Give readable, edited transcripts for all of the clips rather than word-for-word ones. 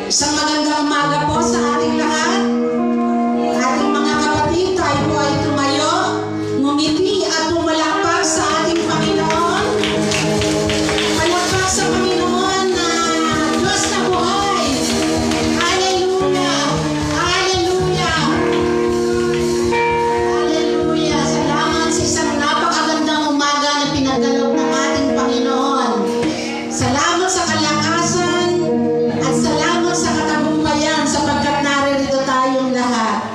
Isang magandang umaga po sa ating lahat. Ating mga kapatid, tayo po ay tumayo, ngumiti at tumalakpak sa ating Panginoon. Palakpak sa Panginoon na Diyos na buhay. Hallelujah! Hallelujah! Hallelujah! Salamat sa isang napakagandang umaga na pinagkaloob ng ating Panginoon. Salamat sa kalakasan at salamat sa katagumpayan sapagkat naririto tayong lahat.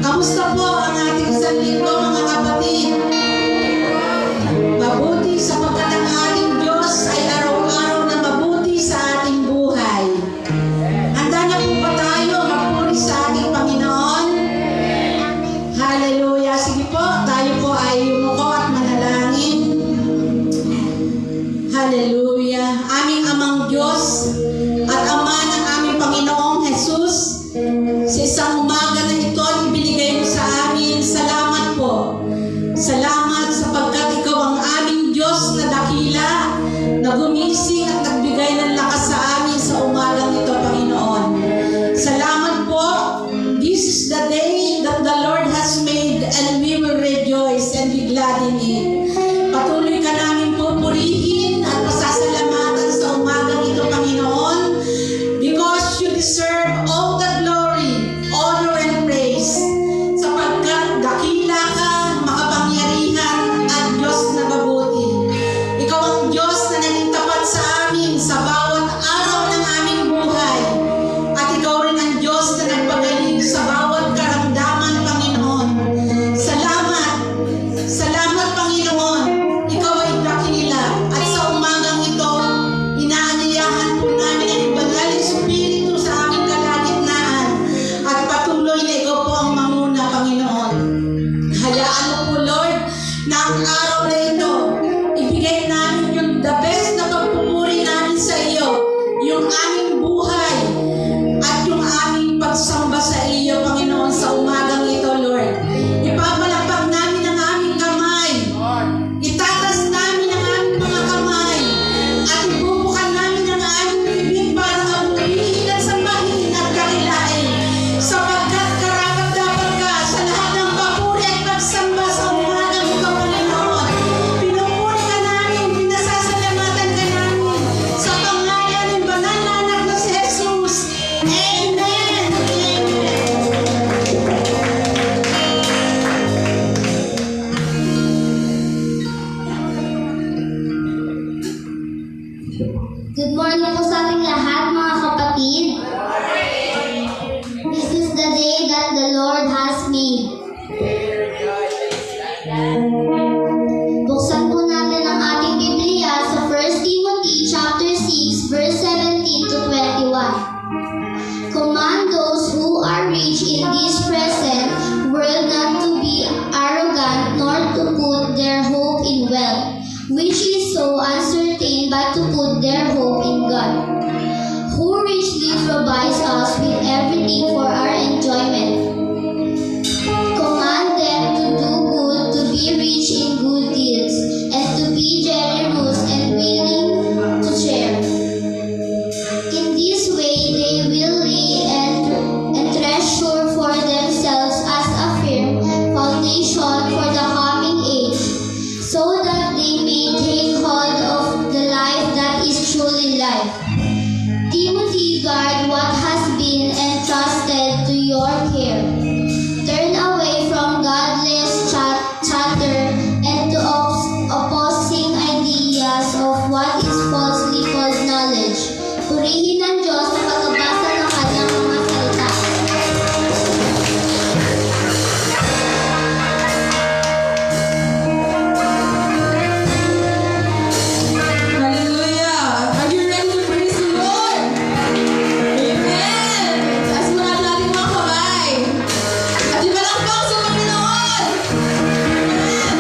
Kamusta po ang ating isang linggo, mga kapatid? Mabuti sapagkat ang ating Diyos ay araw-araw na mabuti sa ating buhay. Handa na po ba tayo magpuri sa ating Panginoon? Hallelujah! Sige po, tayo po ay yumuko at manalangin. Hallelujah! Aming Amang Diyos at Ama ng aming Panginoong Jesus, sa isang umaga na ito ibinigay mo sa amin, salamat po. Salamat sapagkat ikaw ang aming Diyos na dakila, na gumising at nagbigay ng lakas sa amin sa umagang ito, Panginoon. Salamat po. This is the day that the Lord has made and we will rejoice and be glad in it. Patuloy ka namin pupurihin at pasasalamatan sa umagang ito, Panginoon, because you deserve all the glory, honor, and praise. Sapagkat dakila ka, makapangyarihan, at Diyos na mabuti. Ikaw ang Diyos na naging tapat sa amin sa bawat araw ng aming buhay. At ikaw rin ang Diyos na nagpagaling sa bawat karamdaman, Panginoon. Salamat! Salamat, Panginoon! Ikaw ay dakila. At sa umagang ito, inaanyayahan po namin ang Banal na Espiritu sa aming kalagitnaan. At patuloy na ikaw po ang mamuna, Panginoon. Hayaan mo po, Lord, na ang araw na ito, ibigay namin yung the best na pagpupuri namin sa iyo, yung aming buhay, at yung aming pagsamba sa iyo, Panginoon, sa umagang ito, Lord. Ipapalapag namin ang aming kamay. Itatas namin ang aming mga kamay. At ibubukan namin ang aming bibig para kaburihin at sambahin at kakilain. Sapagkat karapat-dapat ka sa lahat ng papuri at pagsamba sa umagang ito, Panginoon. Pinupuri ka namin, pinasasalamatan ka namin sa pangalan ng banal na anak na si Jesus. Amen! Amen! Good morning po sa ating lahat, mga kapatid. This is the day that the Lord has made. Buksan po natin ang ating Biblia sa 1 Timothy chapter 6, verse 17 to 21. Command those who are rich in this present world not to be arrogant nor to put their hope in wealth, which is so uncertain, but to put their hope in God, who richly provides us with everything for our enjoyment. Command them to do good, to be rich in good deeds, and to be generous and willing to share. In this way, they will lay and treasure for themselves as a firm foundation for the coming age, so that they may take hold of the life that is truly life. Timothy, guard what has been entrusted to your care. Turn away from godless chatter and to opposing ideas of what is falsely called knowledge. Purihin ng Diyos sa pagbabasa ng kanyang mga salita. Hallelujah! Are you ready to praise the Lord? Amen! Taas mo natin ating mga kamay. At ibalakbang sa Panginoon! Amen!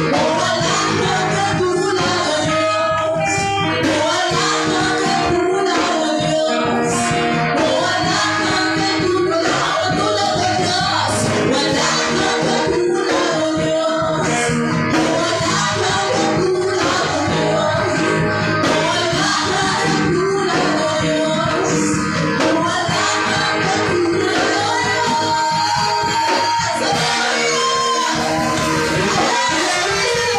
Wala kang katulad, Diyos. Wala kang katulad, Diyos. Wala kang katulad, Diyos. Wala kang katulad, Diyos. Wala kang katulad, Diyos. Wala kang katulad, Diyos.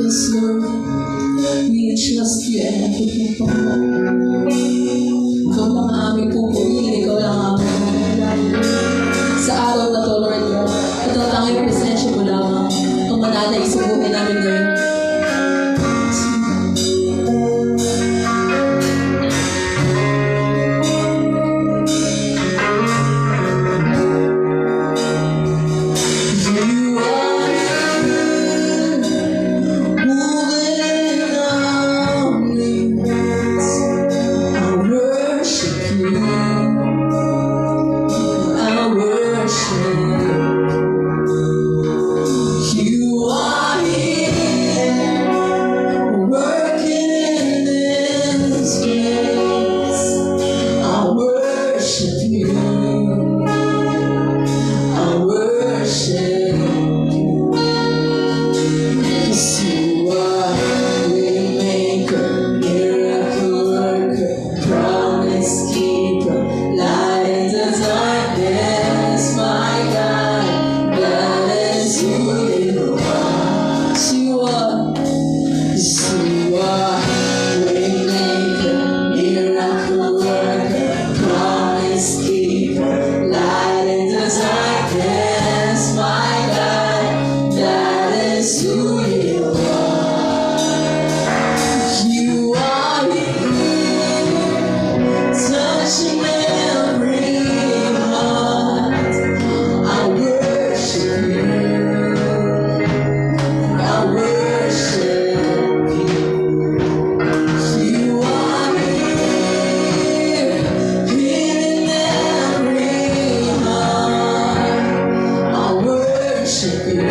Yes, Lord. We trust you and put mo pa. Ikaw lang ang aming pupurihin, ikaw lang ang aming pupurihin. Sa araw na to, Lord God, at ang tanging presensya mo lamang ang manalay sa buhay namin ngayon. is who you are. You are here, touching every heart. I worship you. I worship you. You are here, in every heart. I worship you.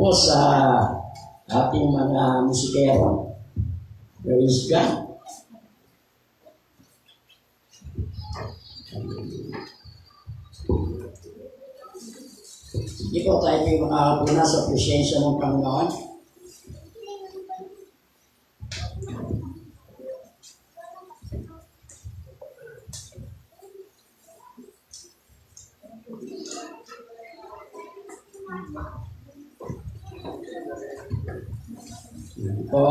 po sa ating mga musikero. Praise God. Hindi po tayo may makakapuna sa presensya ng Panginoon. Po,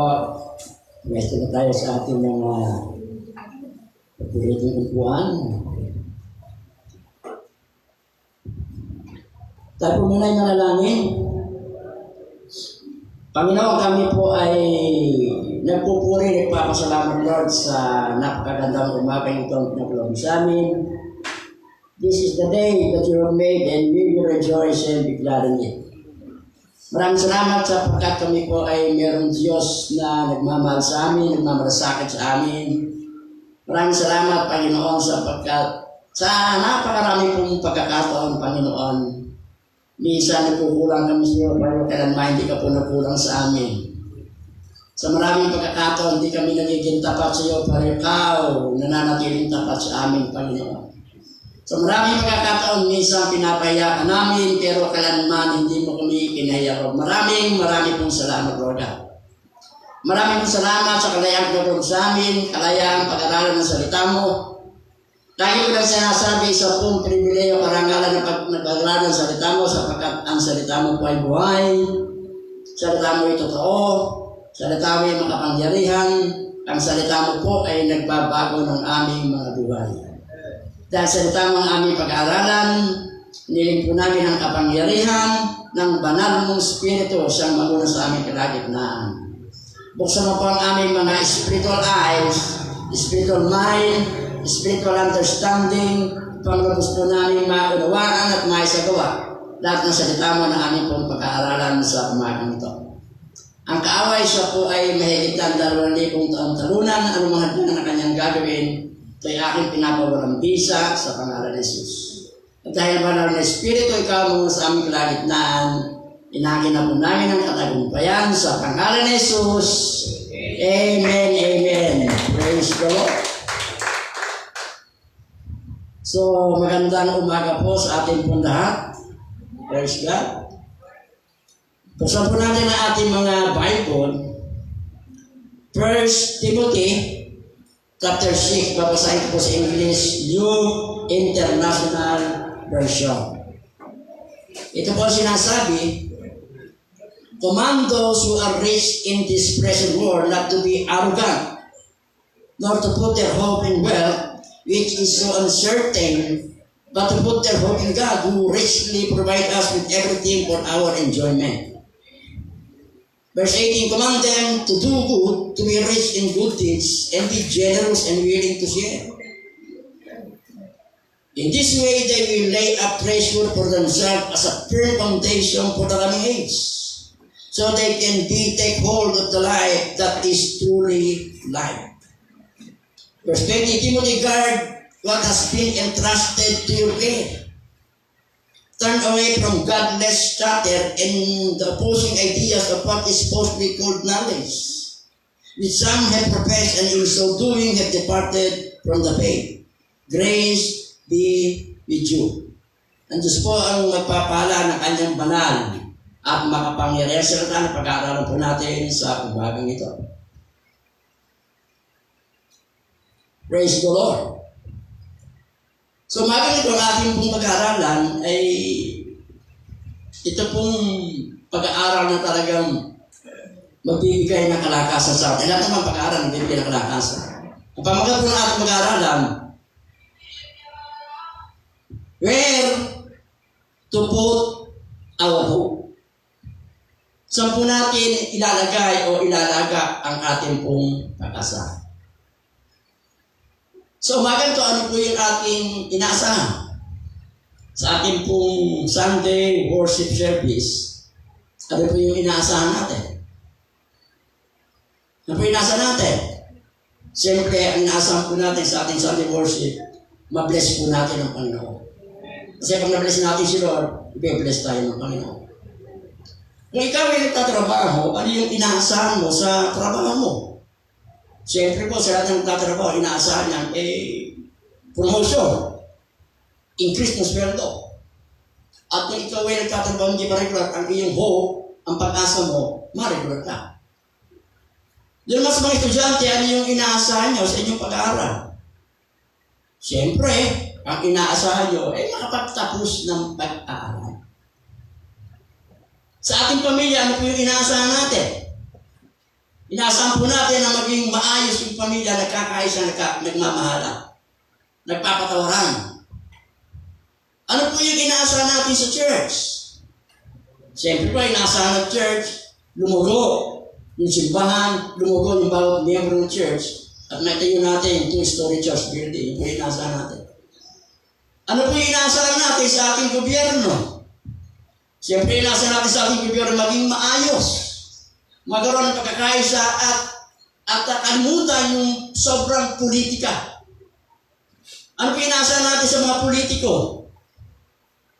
pwesto na tayo sa ating mga paboritong upuan. Tayo po muna ay manalangin. Panginoon, kami po ay nagpupuri, nagpapasalamat Lord sa napakagandang umaga itong pinaglob sa amin. This is the day that you have made and we will rejoice and be glad in it. Maraming salamat sapagkat kami po ay mayroong Diyos na nagmamahal sa amin, nagmamalasakit sa amin. Maraming salamat, Panginoon, sapagkat sa napakarami pong pagkakataon, Panginoon, minsan nagkukulang kami sa iyo, pero kailanman hindi ka po nagkulang sa amin. Sa maraming pagkakataon, hindi kami nagiging tapat sa iyo, pero ikaw nananatiling tapat sa amin, Panginoon. Sa maraming pagkakataon, minsan pinapahiya ka namin, pero kailanman hindi mo kami pinahiya, Lord. Maraming pong salamat, Lord. Maraming pong salamat sa kalayang pagkakulog sa amin, kalayang pag-aralan ng salita mo. Lagi ko lang sinasabi sa pong pribileyo, karangalan ng pag-aralan ng salita mo, sapagkat ang salita mo po ay buhay, salita mo ay totoo, salita mo ay makapangyarihan, ang salita mo po ay nagbabago ng aming mga buhay. Dahil salita mo ang aming pag-aaralan, niling po namin ang kapangyarihan ng banal mong Espiritu siyang maguna sa aming kalagitnaan. Buksan mo po ang aming mga spiritual eyes, spiritual mind, spiritual understanding, panglabos po namin maunawaan at maisagawa lahat ng salita mo na aming pong pag-aaralan sa umagang ito. Ang kaaway siya po ay mahigit ng 2,000 taong talunan, anong mga handa na kanyang gagawin, ito'y aking pinapawalang bisa sa pangalan ni Jesus. At dahil banal na Espiritu, ikaw muna sa aming kalagitnaan, inagin na po namin ang katagumpayan sa pangalan ni Jesus. Amen, amen. Praise the Lord. So, magandang umaga po sa ating pong lahat. Praise God. Buksan po natin ang ating mga Bible. 1 Timothy chapter 6, babasahin ko po sa English, New International Version. Ito po sinasabi, command those who are rich in this present world not to be arrogant, nor to put their hope in wealth, which is so uncertain, but to put their hope in God, who richly provide us with everything for our enjoyment. Verse 18, command them to do good, to be rich in good deeds, and be generous and willing to share. In this way, they will lay up treasure for themselves as a firm foundation for the coming age, so they can take hold of the life that is truly life. Verse 20, Timothy, guard what has been entrusted to your care. Turn away from godless chatter and the opposing ideas of what is falsely called knowledge, which some have professed and in so doing have departed from the faith. Grace be with you. Ang Diyos po ang magpapala ng kanyang banal at makapangyarihan salita na pag-aaralan po natin sa umagang ito. Praise the Lord. So umagang ito ang ating pong pag-aaralan ay ito pong pag-aaral na talagang magbibigay ng kalakasan sa atin. Lahat naman pag-aaral magbibigay ng kalakasan. Ang pamagat po ng ating pag-aaralan, where to put our hope. Saan po natin ilalagay o ilalaga ang ating pong pag-asa. So umagang ito, ano po yung ating inaasahan? Sa ating pong Sunday worship service, ano po yung inaasahan natin? Ano po yung inaasahan natin? Siyempre, ang inaasahan po natin sa ating Sunday worship, ma-bless po natin ang Panginoon. Kasi pag na-bless natin si Lord, ibe-bless tayo ng Panginoon. Kung ikaw ay nagtatrabaho, ano yung inaasahan mo sa trabaho mo? Siyempre po, sa lahat ng nagtatrabaho, inaasahan niyan, promotion, increase ng sweldo. At kung ikaw ay nagtatrabaho, hindi pa regular, ang iyong hope, ang pag-asa mo, ma-regular ka. Yung mas mga estudyante, ano yung inaasahan nyo sa inyong pag-aaral? Siyempre, ang inaasahan nyo ay makapagtapos ng pag-aaral. Sa ating pamilya, ano po yung inaasahan natin? Inaasahan po natin na maging maayos yung pamilya, nagkakaisa, nagmamahala, nagpapatawaran. Ano po yung inaasahan natin sa church? Siyempre po, inaasahan ng church, lumugo yung simbahan, lumugo yung bawat miyembro ng church, at naitayo natin two-story church building. Yung po yung inaasahan natin. Ano po yung inaasahan natin sa ating gobyerno? Siyempre, inaasahan natin sa ating gobyerno maging maayos, magkaroon ng pagkakaisa at kalimutan yung sobrang politika. Ano po yung inaasahan natin sa mga politiko?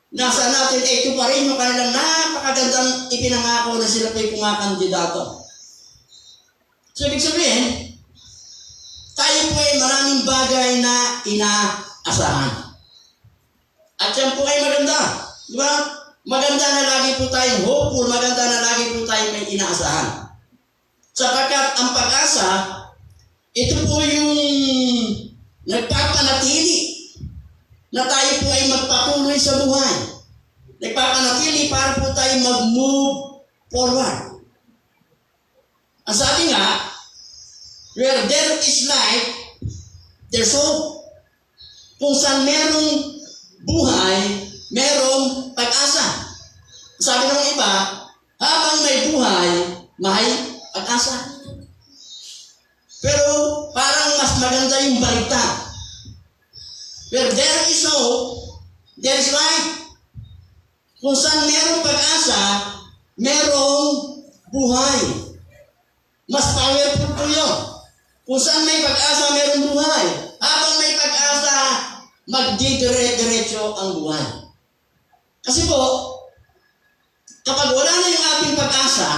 Nasa natin, ito pa rin yung kanilang napakagandang ipinangako na sila po yung kumakandidato. So, ibig sabihin, tayo po ay maraming bagay na inaasahan. At yan po ay maganda. Di ba? Maganda na lagi po tayong hopeful, maganda na lagi po tayong may inaasahan. Sapagkat ang pag-asa, ito po yung nagpapanatili na tayo po ay magpatuloy sa buhay. Nagpapanatili para po tayo mag-move forward. Ang sabi nga, where there is life, there's hope. Kung saan merong buhay, merong pag-asa. Sabi ng iba, habang may buhay, may pag-asa. Pero parang mas maganda yung balita. Where there is hope, there is life. Kung saan merong pag-asa, merong buhay. Mas powerful po yun. Kung saan may pag-asa, merong buhay. Habang may pag-asa, magdidire-diretso ang buhay. Kasi po, kapag wala na yung ating pag-asa,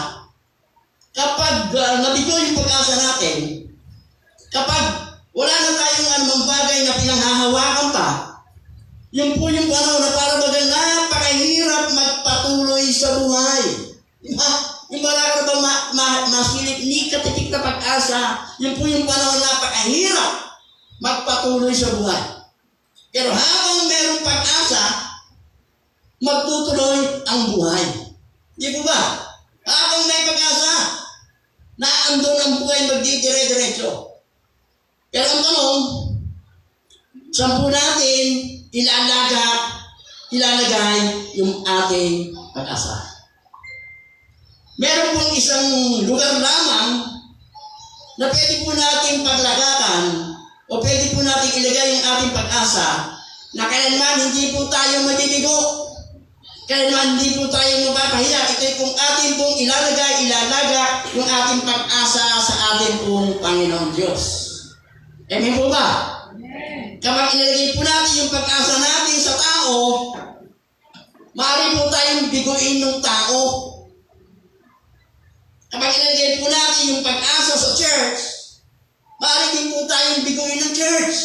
kapag nabigo yung pag-asa natin, kapag wala na tayong anumang bagay na pinanghahawakan pa, yun po yung panahon na para bagang napakahirap magpatuloy sa buhay. Diba? Yung wala ka ba masilip ni katitik na pag-asa, yun po yung panahon na napakahirap magpatuloy sa buhay. Pero habang merong pag-asa, magtutuloy ang buhay. Di po ba? Habang may pag-asa, naandun ang buhay magdidire-diretso. Pero ang tanong, saan po natin ilalagay yung ating pag-asa? Meron pong isang lugar lamang na pwede po natin paglagakan o pwede po natin ilagay yung ating pag-asa na kailanman hindi po tayo mabibigo. Kailanman hindi po tayo mapapahiya. Ito yung ating pong ilalaga yung ating pag-asa sa ating pong Panginoon Diyos. Amen po ba? Kapag ilalagay po natin yung pag-asa natin sa tao, maaari po tayong biguin ng tao. Kapag ilalagay po natin yung pag-asa sa church, maaari din po tayong biguin ng church.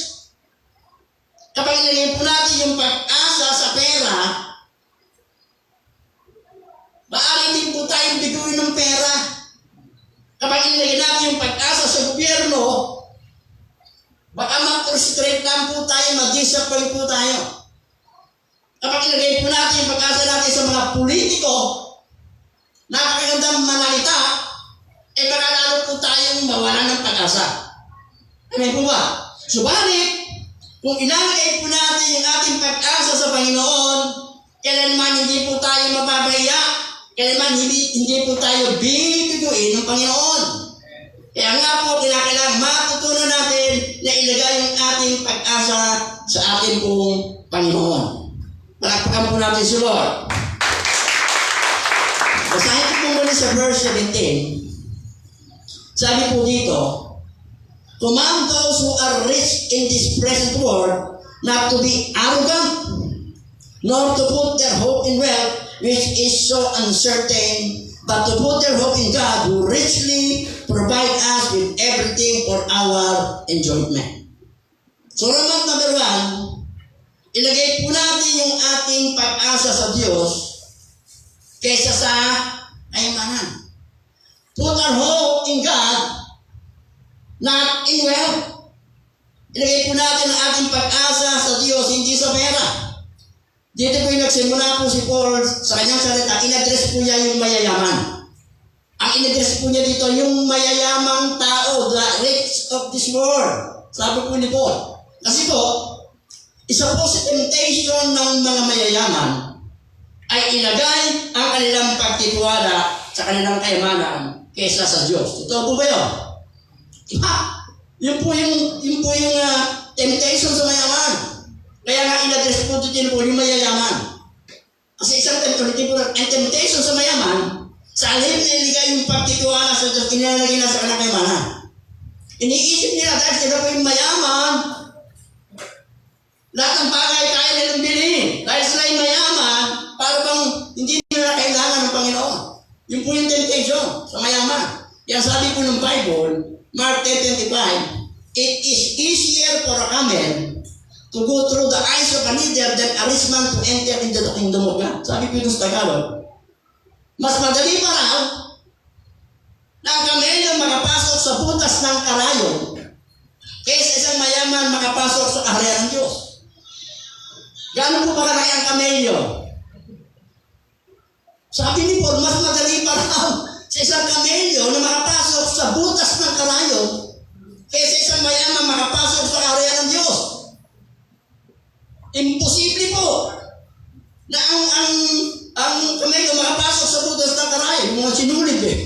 Kapag ilalagay po natin yung pag-asa sa pera, maaari din po tayong biguin ng pera. Kapag ilalagay natin yung pag-asa sa gobyerno, baka mag-frustrate lang po tayo, mag-disappoint po tayo. Kapag ilagay po natin yung pag-asa natin sa mga politiko, napakagandang manalita, baka lalo po tayong mawalan ng pag-asa. Amen po ba? Subalit, kung ilalagay po natin yung ating pag-asa sa Panginoon, kailanman hindi po tayo mapapahiya, kailanman hindi po tayo bibiguin ng Panginoon. Kaya nga po, kinakailangan matutunan natin na ilagay yung ating pag-asa sa ating pong Panginoon. Palakpakan po natin si Lord. Basahin ko po muli sa verse 17. Sabi po dito, command those who are rich in this present world not to be arrogant, nor to put their hope in wealth, which is so uncertain, but to put their hope in God who richly provide us with everything for our enjoyment. So Roman number 1, ilagay po natin yung ating pag-asa sa Diyos kaysa sa kayamanan. Put our hope in God, not in wealth. Ilagay po natin ang ating pag-asa sa Diyos, hindi sa pera. Dito po yung nagsimula po si Paul sa kanyang salita, in-address po niya yung mayayaman. Ang in-address po niya dito, yung mayayamang tao, the rich of this world. Sabi po ni Paul. Kasi po, isa po sa temptation ng mga mayayaman ay ilagay ang kanilang pagtitiwala sa kanilang kayamanan kaysa sa Diyos. Totoo po ba yun? Diba? Yun po yung temptation sa mayaman. Kaya nga in-address po dito po yung mayayaman. Kasi isang temptation sa mayaman, sa halip na iligay yung pagtitiwala sa Diyos, inilalagay na sa kanilang kayamanan. Iniisip nila dahil sila po yung mayaman, lahat ng bagay kaya nilang bilhin. Dahil sila yung mayaman, para bang hindi nila kailangan ng Panginoon. Yun po yung temptation sa mayaman. Yan sabi po ng Bible, Mark 10:25, it is easier for a camel to go through the eyes of a needle than a rich man to enter into the kingdom of God. Sabi po yung sa Tagalog, mas madali pa raw na ang kamelyo makapasok sa butas ng karayon kaysa isang mayaman makapasok sa kaharian ng Diyos. Gaano po ba kalaki ang kamelyo? Sabi ni Paul, mas madali pa raw sa isang kamelyo na makapasok sa butas ng karayon kaysa isang mayaman makapasok sa kaharian ng Diyos. Imposible po na ang kamelyo makapasok sa butas ng karayon. Yung mga sinulid eh.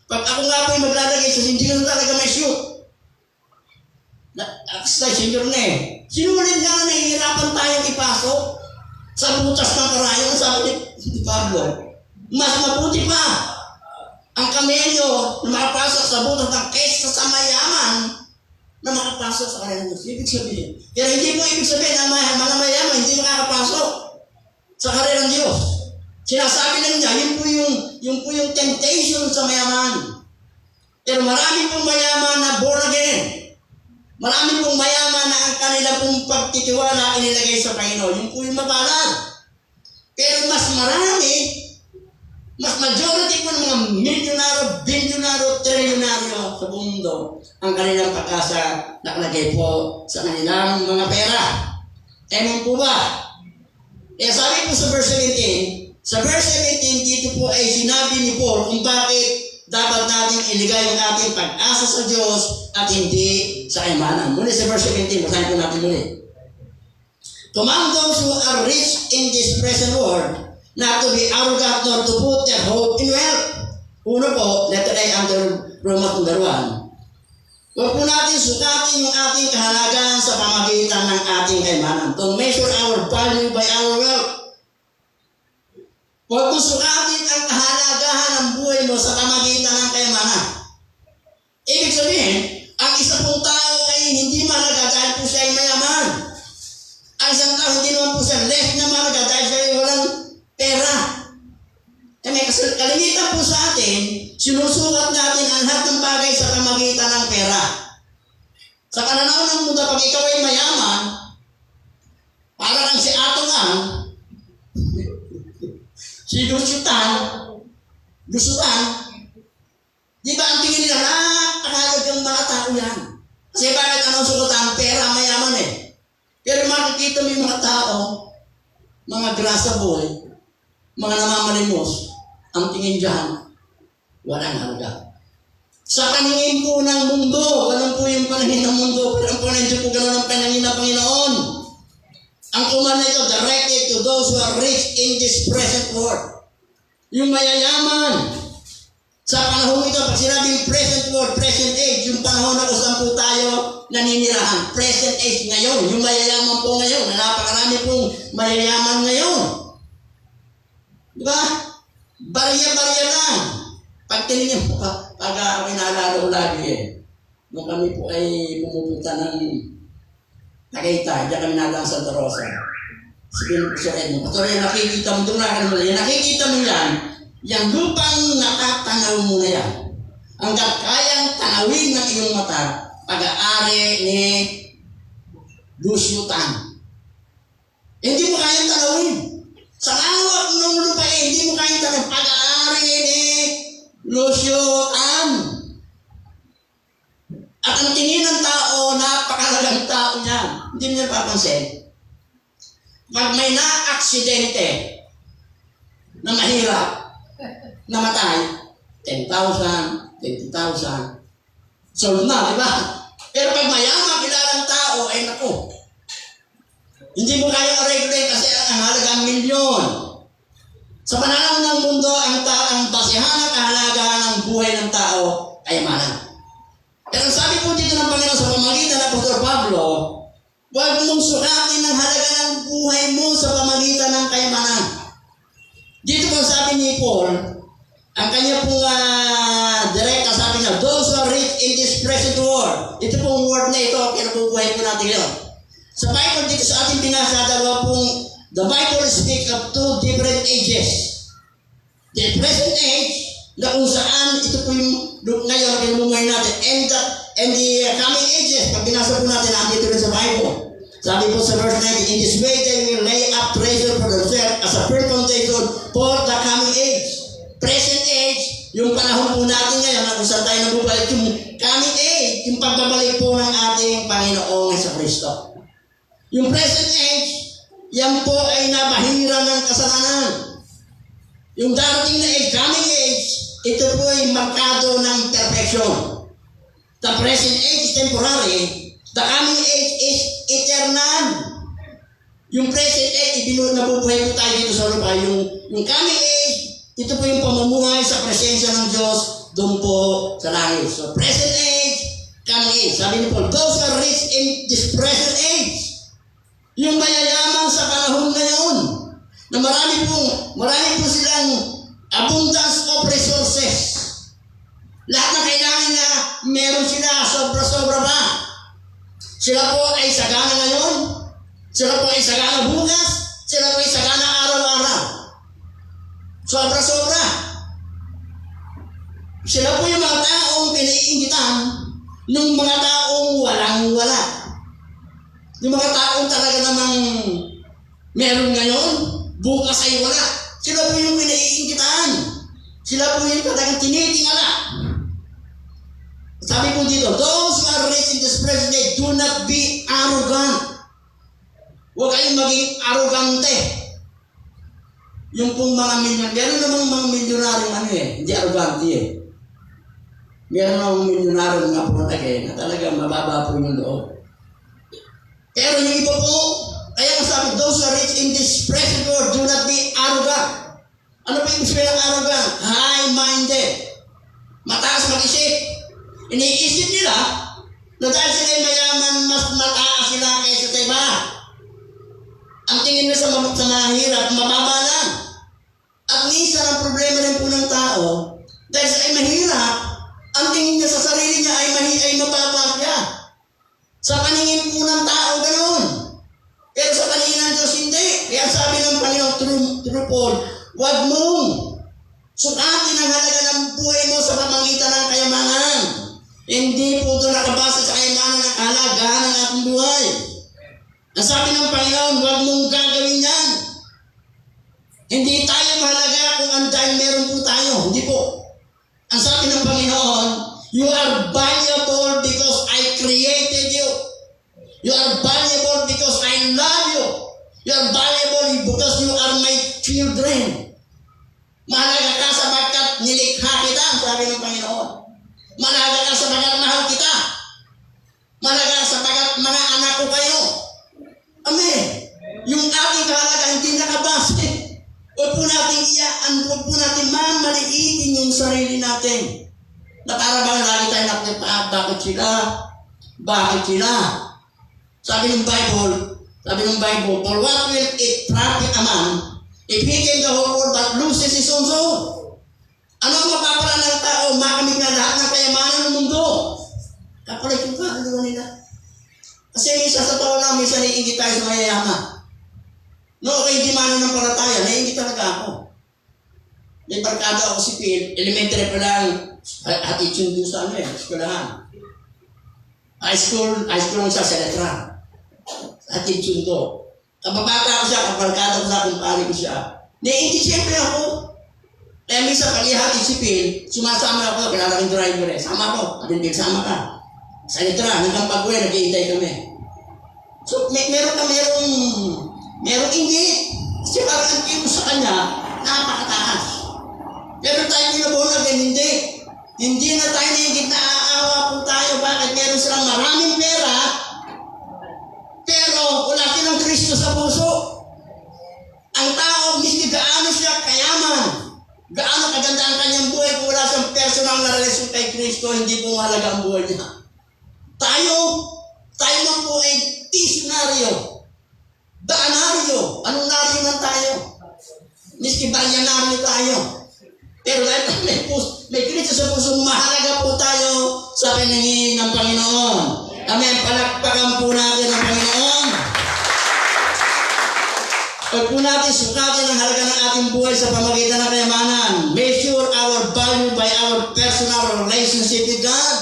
Pag ako nga po yung maglalagay sa hindi ko na talaga may shoot. Senior na eh. Sinulid nga na nahihirapan tayong ipasok sa butas ng karayon. Sabi ni Pablo, mas mabuti pa ang kamelyo na makapasok sa butas ng kaysa sa mayaman na makapasok sa karayan ng Diyos. Ibig sabihin. Pero hindi po ibig sabihin na mga mayaman hindi makakapasok sa karayan ng Diyos. Sinasabi lang niya, yun po yung temptation sa mayaman. Pero marami pong mayaman na born again. Marami pong mayaman na ang kanila pong pagtitiwala inilagay sa Panginoon. Yun po yung mapalad. Pero mas marami, mas majority po ng mga milyonaryo, bilyonaryo, trilyonaryo sa buong mundo ang kanilang pag-asa nakalagay po sa kanilang mga pera. Eman po ba? Kaya sabi po sa verse 17 dito po ay sinabi ni Paul kung bakit dapat natin iligay ang ating pag-asa sa Diyos at hindi sa kayamanan. Muli sa verse 17, basahin po natin muli. Command those who are rich in this present world not to be arrogant nor to put their hope in wealth. Uno po, letter A under Romans number 1. Huwag po natin sukatin yung ating kahalagahan sa pamagitan ng ating kayamanan. Don't measure our value by our wealth. Huwag mo sukatin ang kahalagahan ng buhay mo sa pamagitan ng kayamanan. Ibig sabihin, ang isa pong tao ay hindi mahalaga dahil po siya ay mayaman. Ang isang tao hindi naman po siya less na mahalaga dahil siya ay walang pera. Kasi kalimitan po sa atin, sinusukat natin ang lahat ng bagay sa pamagitan ng pera. Sa pananaw ng mundo, pag ikaw ay mayaman, para kang si Atong Ang, si Lusutan, di ba ang tingin nila, nakakalagang mga tao yan. Kasi bakit anong sukutan? Pera, mayaman eh. Pero makikita mo yung mga tao, mga grasa boy, mga namamalimos, ang tingin dyan, walang halaga. Sa paningin po ng mundo, ganun po yung paningin ng mundo, pero ang paningin po ganun ang paningin ng Panginoon. Ang command nito, directed to those who are rich in this present world. Yung mayayaman. Sa panahon ito, pag sinabing present world, present age, yung panahon na kung saan po tayo naninirahan. Present age ngayon, yung mayayaman po ngayon, na napakarami pong mayayaman ngayon. Diba? Barya-barya lang. Pag tinignan mo, pag naalala ko lagi eh, nung kami po ay pumupunta ng Tagaytay, diyan kami nadaan sa Santa Rosa. Sabihin ko siya, Edmond, Pastor, nakikita mo, doon na nakikita mo yan, Yang lupang nakatanaw mo na yan, hanggat kayang tanawin ng iyong mata, pag-aari ni Lucio Tan. Hindi mo kayang tanawin. Sa lawak ng lupa, hindi mo kayang tanawin. Pag-aari ni Lucio Tan. At ang tingin ng tao, napakalagang tao niya. Hindi mo niya papansin. Pag may na-aksidente na mahirap, namatay, 10,000, 20,000, sold na, di ba? Pero pag mayaman, kilalang tao, ay naku, hindi mo kayang regulate kasi ang halagang milyon. Sa pananaw ng mundo, ang basihan at kahalagaan ng buhay ng tao, kayamanan. Pero sabi po dito ng Panginoon sa pamagitan ng Apostol Pablo, huwag mong sukatin ang halaga ng buhay mo sa pamagitan ng kayamanan. Dito po sabi ni Paul, ang kanya pong direkta sabi niya, those who are rich in this present world. Ito pong word na ito, pinabubuhay po natin ngayon. Sa Bible dito sa ating binasa, the Bible speaks of two different ages. The present age, na kung saan ito po yung ngayon pinamumuhay natin, and the coming ages, pag binasa po natin, nandito rin sa Bible. Sabi po sa verse 19, in this way they will lay up treasure for themselves as a firm foundation for the coming age. Present age, yung panahon po natin ngayon, na kung saan tayo nabubalik, yung coming age, yung pagbabalik po ng ating Panginoong Jesucristo. Yung present age, yan po ay nabahira ng kasalanan. Yung darating na age, coming age, ito po ay markado ng perfection. The present age is temporary, the coming age is eternal. Yung present age, nabubuhay po tayo dito sa lupa. Yung coming age, ito po yung pamumuhay sa presensya ng Diyos doon po sa langit. So present age, coming age. Sabi ni Paul, those who are rich in this present age, yung mayayaman sa panahon ngayon, na marami po silang abundance of resources. Lahat na kailangan na meron sila, sobra-sobra pa. Sila po ay sagana ngayon, sila po ay sagana bukas, sila po ay sagana araw-araw. Sobra-sobra. Sila po yung mga taong pinaiingitan ng mga taong walang-wala. Yung mga taong talaga namang meron ngayon, bukas ay wala. Sila po yung pinaiingitan. Sila po yung talagang tinitingala. Sabi po dito, those who are rich in this present day, do not be arrogant. Huwag kayong maging arrogante. Yung pong mga milyon, meron namang mga milyonaryong hindi arrogante Meron namang milyonaryong nga po na talagang mababa po yung loob. Pero yung iba po, kaya ang sabi, those who are rich in this present world, do not be arrogant. Ano pa yung sabihin ng arrogant? High-minded. Mataas mag-isip. Iniisip nila na dahil sila ay mayaman, mas mataas sila kaysa sa iba. Ang tingin nila sa mahirap, mababa lang. At minsan ang problema rin po ng tao, dahil sa ay mahirap, ang tingin niya sa sarili niya ay mababa siya. Sa paningin po ng tao, ganoon. Pero sa paningin ng Diyos, hindi. Kaya sabi ng Panginoon, through Paul, huwag mong sukatin ang halaga ng buhay mo sa pamamagitan ng kayamanan. Hindi po ito nakabasa sa kayamanan ng kahalagaan ng ating buhay. Ang sabi ng Panginoon, huwag mong gagawin yan. Hindi tayo mahalaga kung dahil meron po tayo. Hindi po. Ang sabi ng Panginoon, you are valuable because I created you. You are valuable because I love you. You are valuable because you are my children. Mahalaga ka sapagkat nilikha kita, sabi ng Panginoon. Mahalaga ka sapagkat mahal kita. Mahalaga ka sapagkat mga anak ko kayo. Amen. Yung ating kahalaga hindi nakabase. Huwag po natin iyaan, huwag po natin mamaliitin yung sarili natin. Na para bang lagi tayo nakita, bakit sila? Bakit sila? Sabi ng Bible, for what will it profit a man if he gain the whole world but loses his own soul? Ano ang mapapala ng tao? Makamit na lahat ng kayamanan ng mundo. Kapalit yung kaluluwa nila. Kasi minsan sa tao lang, minsan naiingit tayo sa mayayaman. No, okay, hindi man ng palataya, naiingit talaga ako. May barkada ko lang, hatid sundo sa eskwelahan. High school lang siya sa letra. Hatid sundo. Kababata ko siya, kabarkada ko sa kumpare ko siya. Hindi siyempre ako. Kaya minsan pag ihatid si Phil, sumasama ako, kilalaking driver eh. Sama ko, abindig sama ka. Sa letra, hanggang pag-uwi, nag-iintay kami. So, merong inggit. Kasi parang ang tingin mo sa kanya, napakataas. Pero tayo pinabunagan, hindi. Hindi na tayo naingit na aawa po tayo. Bakit? Meron silang maraming pera, pero wala silang Kristo sa puso. Ang tao, miski gaano siya kayaman, gaano kaganda ang kanyang buhay, kung wala siyang personal na relasyon kay Kristo, hindi po mahalaga ang buhay niya. Tayo man po ay tisyonaryo, daanaryo. Anong naryo man tayo? Miski balyanaryo tayo. Pero dahil may Kristo sa puso, mahalaga po tayo sa pinangin ng Panginoon. Amen. Palakpakan po natin ang Panginoon. Pag po natin sukatin ang halaga ng ating buhay sa pamagitan ng kayamanan, measure our value by our personal relationship with God.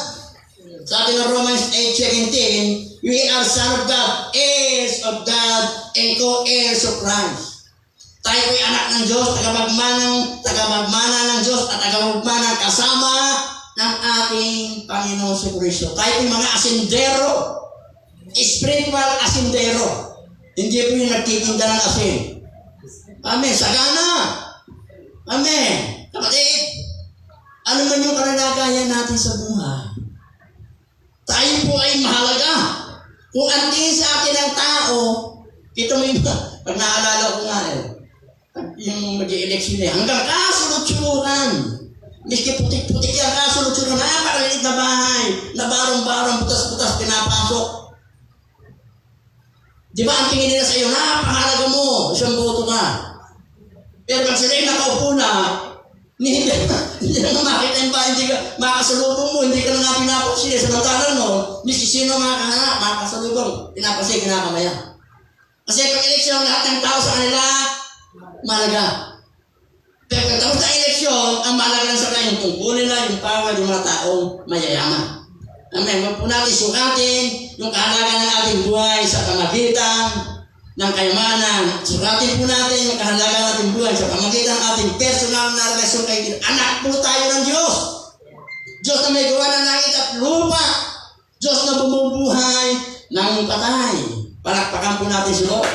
Sa ating Romans 8:17, we are son of God, heirs of God, and co-heirs of Christ. Tayo po'y anak ng Diyos, tagapagmana ng Diyos at tagapagmana kasama ng ating Panginoon sa Kristo. Tayo po'y mga asindero, spiritual asindero. Hindi po yung nagtitinda ng asin. Amen. Sagana. Amen. Kapatid, ano man yung kalagayan natin sa buhay, tayo po ay mahalaga. Kung ang tingin sa atin ng tao, ito mo yung, pag naalala ko nga yung mag-i-eleksyon hanggang kasulot-sulutan. Miski putik-putik yung kasulot-sulutan, napakaliit na bahay, na barong-barong, butas-butas, pinapasok. Di ba ang tingin nila sa iyo, napakahalaga mo, isang boto ka. Pero pag sila yung nakaupo na, hindi na makita yung bahay, hindi ka makasalubong mo, hindi ka na nga pinapaksiya. Samantalang mo, miski sino makahanap, makasalubong, pinapaksiya, kinakamaya. Kasi pag eleksyon, lahat ng tao sa kanila, mahalaga. Pero pag tapos na eleksyon, ang mahalaga lang sa kanya, yung tungkulin nila, yung power, yung mga taong mayayaman. Amen. Huwag po natin sukatin yung kahalaga ng ating buhay sa pamagitan ng kayamanan. Sukatin po natin yung kahalaga ng ating buhay sa pamagitan ng ating personal na relasyon kay Diyos. Anak po tayo ng Diyos. Diyos na may gawa ng langit at lupa. Diyos na bumubuhay ng patay. Palakpakan po natin si Lord.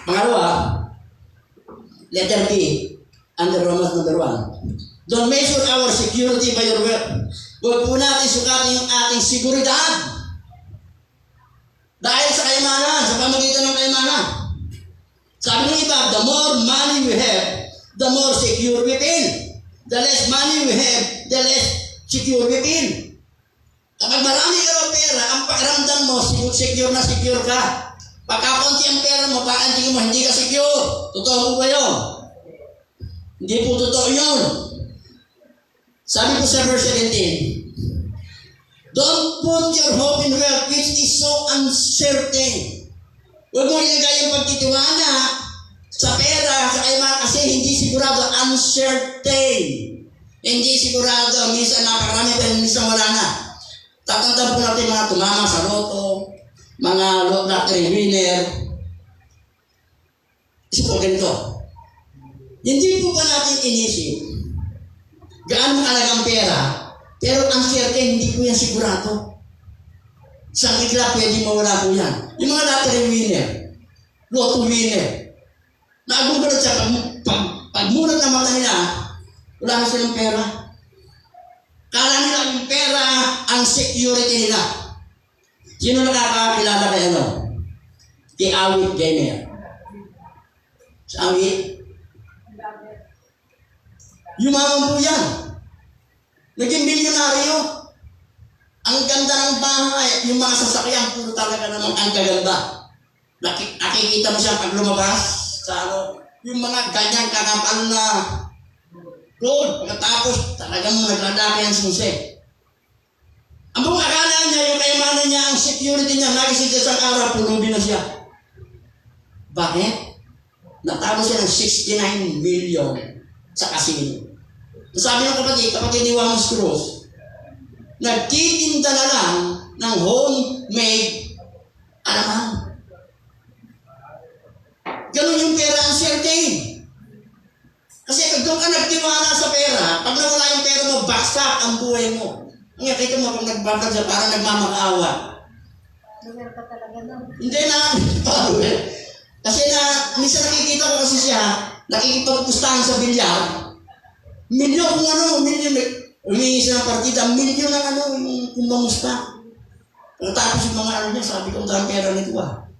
Pangalawa, letter B, under Romans number 1. Don't measure our security by your wealth. Huwag po natin sukatin yung ating seguridad. Dahil sa kayamanan, sa pamagitan ng kayamanan. Sabi ng iba, the more money we have, the more secure we feel. The less money we have, the less secure we feel. Kapag marami ka ng pera, ang pakiramdam mo, secure na secure ka. Pagkakunti ang pera mo, parang tingin mo, hindi ka secure. Totoo po ba yun? Hindi po totoo yun. Sabi ko sa verse 17, don't put your hope in wealth which is so uncertain. Huwag mo ilagay yung pagtitiwala sa pera, sa kayamanan kasi hindi sigurado, uncertain. Hindi sigurado, minsan napakarami pero minsan wala na. Tatandaan po natin mga tumama sa loto, mga lottery winner. Isip po ganito, hindi po ba natin inisip gaano kalagang pera, pero ang certain, hindi po yan sigurado. Isang bigla, pwede mawala po yan. Yung mga lottery winner, lotto winner, naagugulat siya, pagmunat ng mata nila, wala na silang pera. Kala nila yung pera, ang security nila. Sino nakakakilala kay ano? Kay Awit Gamer. Sa Awit? Yumaman po yan. Naging milyonaryo. Ang ganda ng bahay, yung mga sasakyan, puro talaga naman ang gaganda. Nakikita mo siya pag lumabas sa ano, yung mga ganyang kakapal na gold. Pagkatapos, talagang naglalaki ang susi. Ang buong akala niya, yung kayamanan niya, ang security niya, nagising siya sa araw, pulubi na siya. Bakit? natalo siya ng 69 million sa casino. Sabi ng kapatid ni Juan Cruz, nagtitinda na lang ng homemade alamang. Ganun yung pera ang certain. Kasi pag doon ka nagtiwala sa pera, pag nawala yung pera mo, baksak ang buhay mo. Ang nakita mo pag nagbabag siya, parang nagmamakaawa. Hindi na, kasi minsan nakikita ko kasi siya, nakikipagpustahan sa bilyar, milyon kung ano, milyon, humingi siya ng partida, milyon ng ano, yung mamusta. Tapos yung mga ano niya, sabi ko, ang pera nito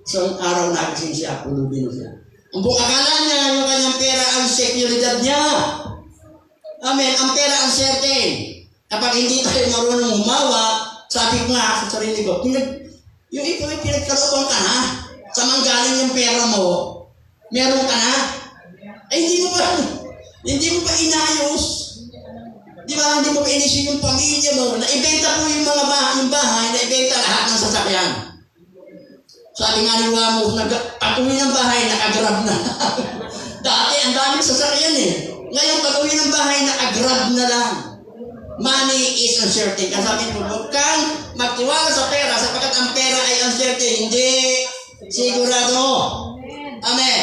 So, araw na kasi siya, kulubin siya. Ang buong akala niya, yung kanyang pera ang seguridad niya. Amen. Ang pera ang certain. Kapag hindi tayo marunong humawa, sabi ko nga sa sarili ko, yung ikaw ay pinagkalooban ka na, sa manggaling yung pera mo, meron ka na. Ay, hindi mo ba inayos? Di ba, hindi mo ba inisip yung pamilya mo? Naibenta po yung mga bahay, naibenta lahat ng sasakyan. Sabi nga ni Wamo, pag-uwi ng bahay, nakagrab na. Dati, ang daming sasakyan Ngayon, pag-uwi ng bahay, nakagrab na lang. Money is uncertain. Kasi sabi ko, huwag kang magtiwala sa pera sapagkat ang pera ay uncertain. Hindi sigurado. Amen.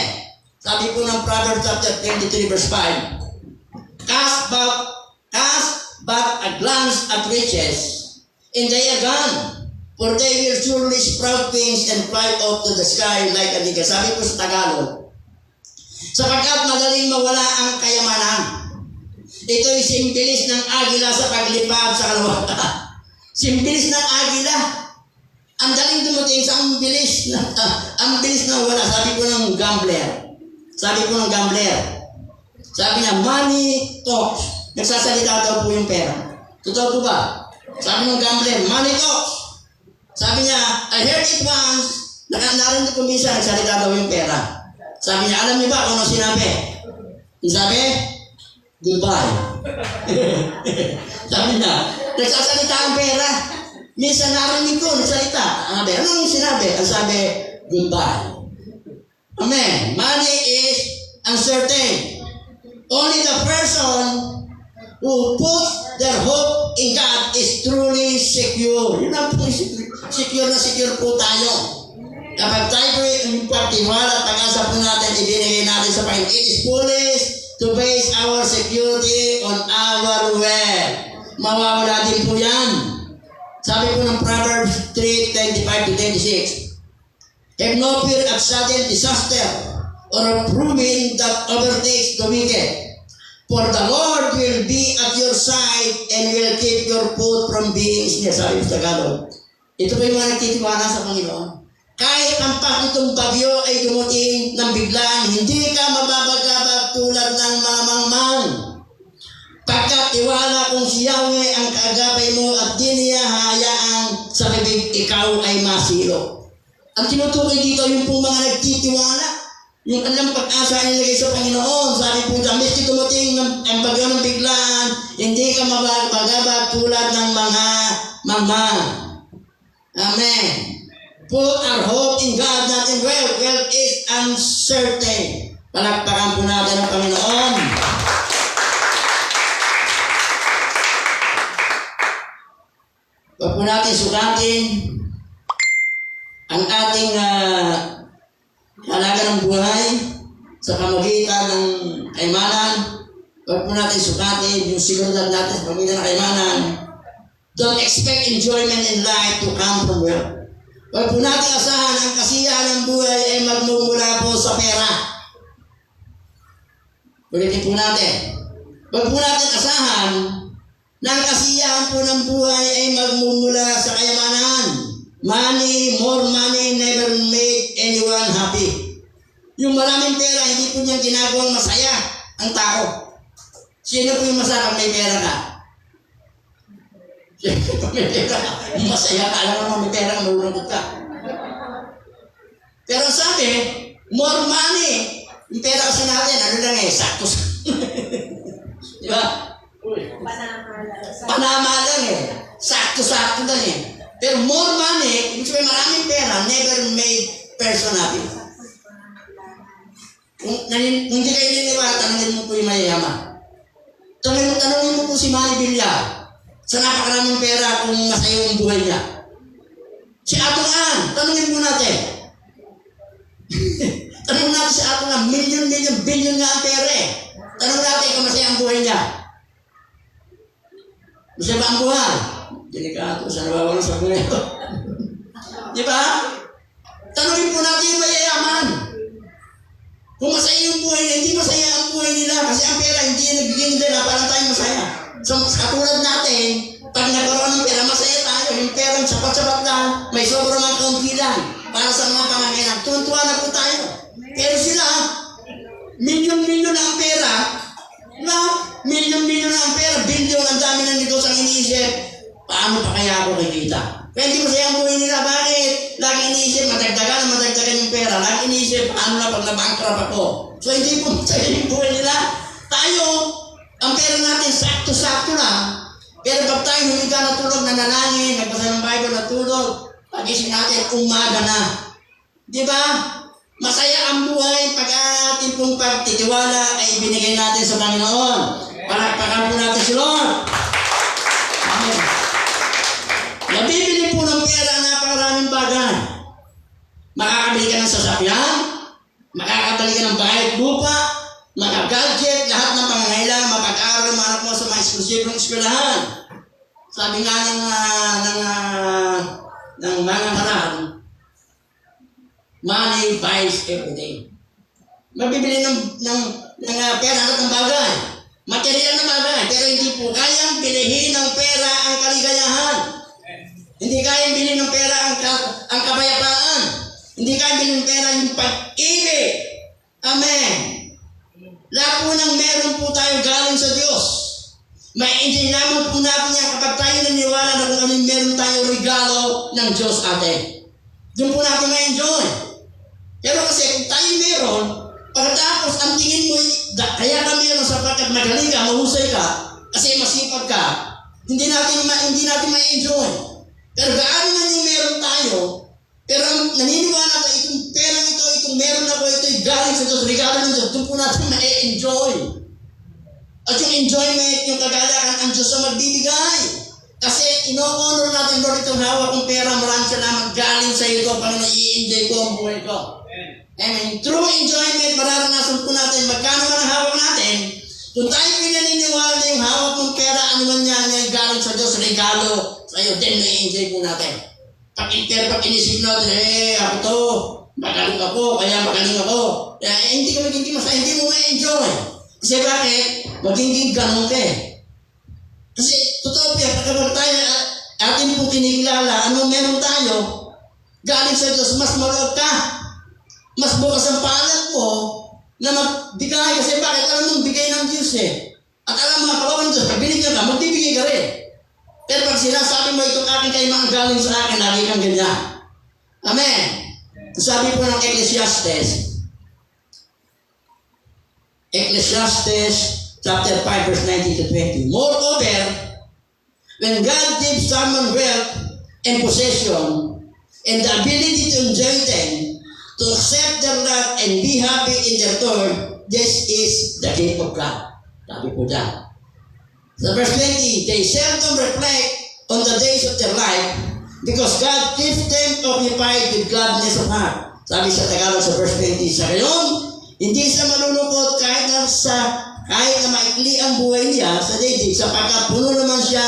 Sabi po ng Proverbs chapter 23 verse 5, Cast but a glance at riches, and they are gone. For they will surely sprout wings and fly up to the sky like an eagle. Sabi po sa Tagalog, sapagkat madaling mawala ang kayamanan. Ito'y simbilis ng agila sa paglipad sa kalawatan. Simbilis ng agila. Ang daling dumating sa ang bilis na wala. Sabi ko ng gambler. Sabi niya, money talks. Nagsasalita daw po yung pera. Totoo po ba? Sabi ng gambler, money talks. Sabi niya, I heard it once. Narinig ko minsan, nagsalita daw yung pera. Sabi niya, alam niyo ba kung ano sinabi? Sabi, goodbye. Sabi niya, nagsasalita ang pera. Minsan narinig ko, nagsalita. Anong sinabi? Ang sabi, goodbye. Amen. Money is uncertain. Only the person who puts their hope in God is truly secure. Yun ang secure po tayo. Kapag tayo yung pagtiwala at pag-asa po natin, ibinigay natin sa Panginoon. It is foolish to base our security on our wealth. Mawawala din po yan. Sabi po ng Proverbs 3:25-26, have no fear of sudden disaster or of ruin that overtakes the wicked. For the Lord will be at your side and will keep your foot from being snared. Sabi sa Tagalog. Ito po yung mga nagtitiwala sa Panginoon. Kahit ang itong bagyo ay dumating ng biglaan, hindi ka mababagabag tulad ng mga mangmang. Pagkat tiwala kung si Yahweh ang kaagapay mo at di niya hayaang sa bibig ikaw ay masilo. Ang tinutukoy dito yung pong mga nagtitiwala. Yung kanilang pag-asa ay nilagay sa Panginoon. Sabi po, damis dumating ang bagyo ng biglaan, hindi ka mababagabag tulad ng mga mangmang. Amen. Put our hope in God, not in wealth. Wealth is uncertain. Palakpakan po natin ang Panginoon. Huwag po natin sukatin ang ating halaga ng buhay sa pamagitan ng kayamanan. Huwag po natin sukatin yung seguridad natin sa pamagitan ng kayamanan. Don't expect enjoyment in life to come from wealth. Huwag po natin asahan ang kasiyahan ng buhay ay magmumula po sa pera. Ulitin po natin. Huwag po natin asahan na ang kasiyahan po ng buhay ay magmumula sa kayamanan. Money, more money never made anyone happy. Yung maraming pera, hindi po niya ginagawang masaya ang tao. Sino po yung masaya pag may pera ka? Pag may pera ka, masaya ka. Alam mo may pera ka, malulungkot ka. Pero sabi, more money. Yung pera kasi natin, ano lang sakto. Di ba? Panama lang sakto-sakto lang Pero more money, ibig sabihin maraming pera, never made person happy. Kung hindi kayo niniwala, tanungin mo po yung mayayaman. Tanungin mo po si Manny Villar. Sa napakaraming pera kung masaya yung buhay niya. Si Atong Ann, tanungin mo natin. Tanungin natin si Atong Ann, million, billion nga ang pera eh. Tanungin natin kung masaya ang buhay niya. Masaya ba ang buhay? Delikato, sa nawawalan sa buhay ko. Di ba? Tanungin po natin yung mayayaman. Kung masaya yung buhay nila, hindi masaya ang buhay nila kasi ang pera hindi yung nagbigay nila para tayo masaya. So, katulad natin, pag nagkaroon ng pera, masaya tayo. Yung perang sapat-sapat lang, may sobrang mga kaunti lang para sa mga pangangailangan. Tuwan-tuwa na po tayo. Pero sila, milyon-milyon na ang pera, diba? Milyon-milyon na ang pera, bilyon ang dami ng negosyo ang iniisip. Paano pa kaya ako kikita? Kaya hindi masaya ang buhay nila. Bakit? Lagi iniisip, madagdagan yung pera. Lagi iniisip, paano na pag nabankrupt ako? So hindi po masaya yung buhay nila. Tayo, ang pera natin, sakto-sakto lang. Pero pag tayo humiga na tulog, nanalangin, nagbasa ng Bible na tulog, pag-isip natin, umaga na. Di ba? Masaya ang buhay pag ating pong pagtitiwala ay binigay natin sa Panginoon. Palakpakan po natin si Lord. Amen. Nabibili po ng pera ang napakaraming bagay. Makakabili ka ng sasakyan, makakabili ka ng bahay at lupa, maka-gadget, lahat ng pangangailangan, mapag-aaral ng mga anak mo sa mga eksklusibong eskwelahan. Sabi nga ng mga harang, money buys everything. Mabibili ng pera at ng bagay, material na bagay, pero hindi po kayang bilihin ng pera ang kaligayahan. Hindi kayang bilhin ng pera ang kapayapaan. Hindi kayang bilhin ng pera yung pag-ibig. Amen. Lahat po nang meron po tayo galing sa Diyos. May hindi lamang po natin yan kapag tayo naniwala na kung anong meron tayo regalo ng Diyos atin. Doon po natin ma-enjoy. Pero kasi kung tayo meron, pagkatapos ang tingin mo, kaya ka meron sapagkat magaling ka, mahusay ka, kasi masipag ka, hindi natin ma-enjoy. Pero gaano man yung meron tayo, pero naniniwala tayo, itong perang ito, itong meron ako, ito'y galing sa Diyos, regalo ng Diyos, doon po natin ma-enjoy. At yung enjoyment, yung kagalakan, ang Diyos ang magbibigay. Kasi ino-honor natin, Lord, itong hawak kong pera, maraming salamat, galing sa iyo, Panginoon, i-enjoy ko ang buhay ko. Amen. True enjoyment, mararanasan po natin, magkano man ang hawak natin, kung tayo pinaniniwala na yung hawak ng pera, ano man yan galing sa Diyos, regalo sa iyo, then na-enjoy po natin. Pag inisip natin, ako to, magaling ako, kaya magaling ako. Hindi ka magiging masaya, hindi mo ma-enjoy. Kasi bakit? Magiging ganun ka eh. Kasi totoo po yan, kapag tayo atin po kinikilala, anong meron tayo, galing sa Diyos, mas marot ka. Mas bukas ang palad mo na magbigay. Kasi bakit? Alam mo, bigay ng Diyos eh. At alam mo, kapag ng Diyos, pag binigyan ka, magbibigay ka rin. Pero pag sinasabi mo itong aking kayo mga galing sa akin, lagi kang ganyan. Amen. Sabi po ng Ecclesiastes chapter 5 verse 19 to 20. Moreover, when God gives someone wealth and possession and the ability to enjoy them, to accept their lot and be happy in their turn, this is the gift of God. Sabi po dyan. Sa verse 20, they seldom reflect on the days of their life because God keeps them occupied with gladness of heart. Sabi sa Tagalog sa verse 20, sa ngayon, hindi siya malulungkot kahit na maikli ang buhay niya sa daigdig sapagkat puno naman siya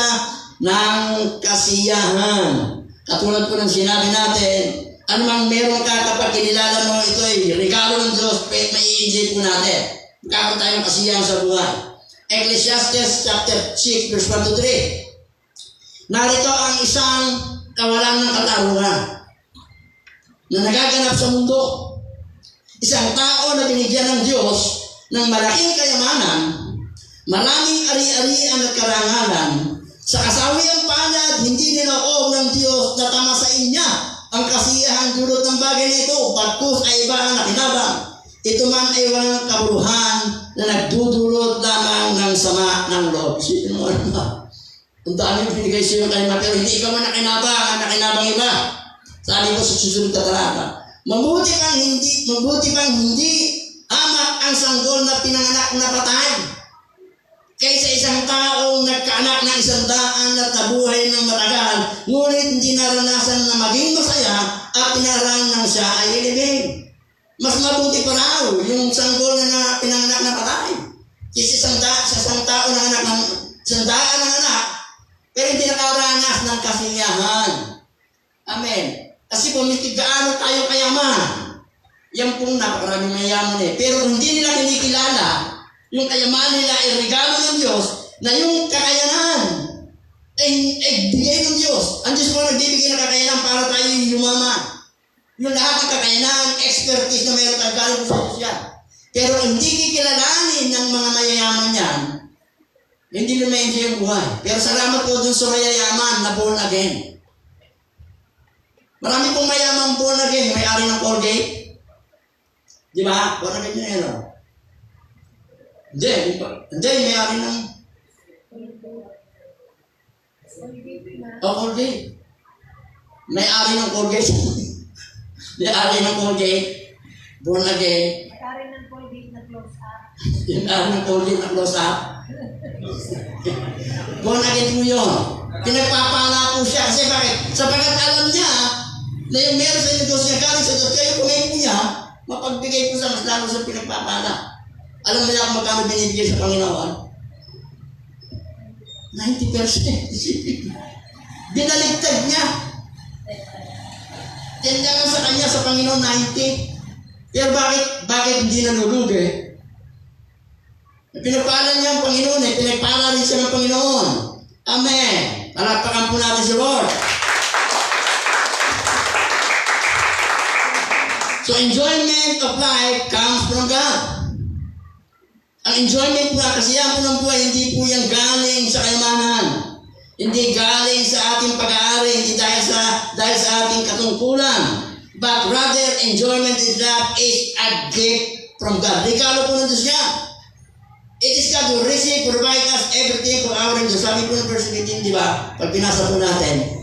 ng kasiyahan. Katulad po ng sinabi natin, anumang meron ka kapag kinilala mo ito ay regalo ng Diyos, may i-enjoy po natin. Magkakaroon tayong kasiyahan sa buhay. Ecclesiastes chapter 6 verse 1 to 3. Narito ang isang kawalan ng katarungan na nagaganap sa mundo. Isang tao na binigyan ng Diyos ng malaking kayamanan, maraming ari-arian at karangalan, sa kasawiang palad, hindi niloob ng Diyos na tamasain niya ang kasiyahan dulot ng bagay nito, pagkus ay iba ang nakinabang. Ito man ay walang kabuluhan na nagdudulot lamang ng sama ng loob. Sino mo ano? Ang dami yung binigay sa iyo kayo, pero hindi ka man nakinabang iba. Sabi ko sa susunod na talata, mabuti pang hindi Mapapahamak ang sanggol na pinanganak na patay kaysa isang taong nagkaanak ng 100 at nabuhay ng matagal, ngunit hindi naranasan na maging masaya at pinarang nang siya ay ilibing. Mas mabuti pa raw yung sanggol na pinanganak na patay kaysa isang tao na anak ng 100 ng anak pero hindi nakaranas ng kasiyahan. Amen. Kasi kung gaano tayo kayaman, yan pong napakaraming mayaman eh. Pero hindi nila kinikilala yung kayamanan nila ay regalo ng Diyos na yung kakayanan ay bigay ng Diyos. Ang Diyos po nagbibigay ng kakayanan para tayo yumaman. Yung lahat ng kakayanan, expertise na mayroon tayo galing sa Diyos yan. Pero hindi kikilalanin ng mga mayayaman yan, hindi nila ma-enjoy yung buhay. Pero salamat po dun sa mayayaman na born again. Marami pong mayamang born again, may-ari ng Colgate. Di ba? Born again yun yun. Hindi, may-ari ng Colgate. May-ari ng Colgate. May-ari ng Colgate, born again. May-ari ng Colgate na close up. May-ari ng Colgate na close up. Born again po yun. Pinagpapala po siya. Kasi bakit? Sapagkat alam niya na yung meron sa negosyo niya galing sa Diyos, kaya kumain po niya, mapagbigay po sa mas lalo sa pinagpapala. Alam mo niya kung magkano binibigay sa Panginoon? 90%. Binaligtad niya. Tindahan sa kanya sa Panginoon 90. Pero bakit hindi nalulugi? Pinagpala niya ang Panginoon eh. Pinagpala rin siya ng Panginoon. Amen. Palakpakan po natin si Lord. So enjoyment of life comes from God. Ang enjoyment po na kasiyahan po ng buhay, hindi po yan galing sa kayamanan. Hindi galing sa ating pag-aari, hindi dahil sa ating katungkulan. But rather, enjoyment in life is a gift from God. Regalo po ng Diyos yan. It is God who richly provide us everything for our enjoyment. Sabi po ng verse 18, di ba? Pag pinasa po natin.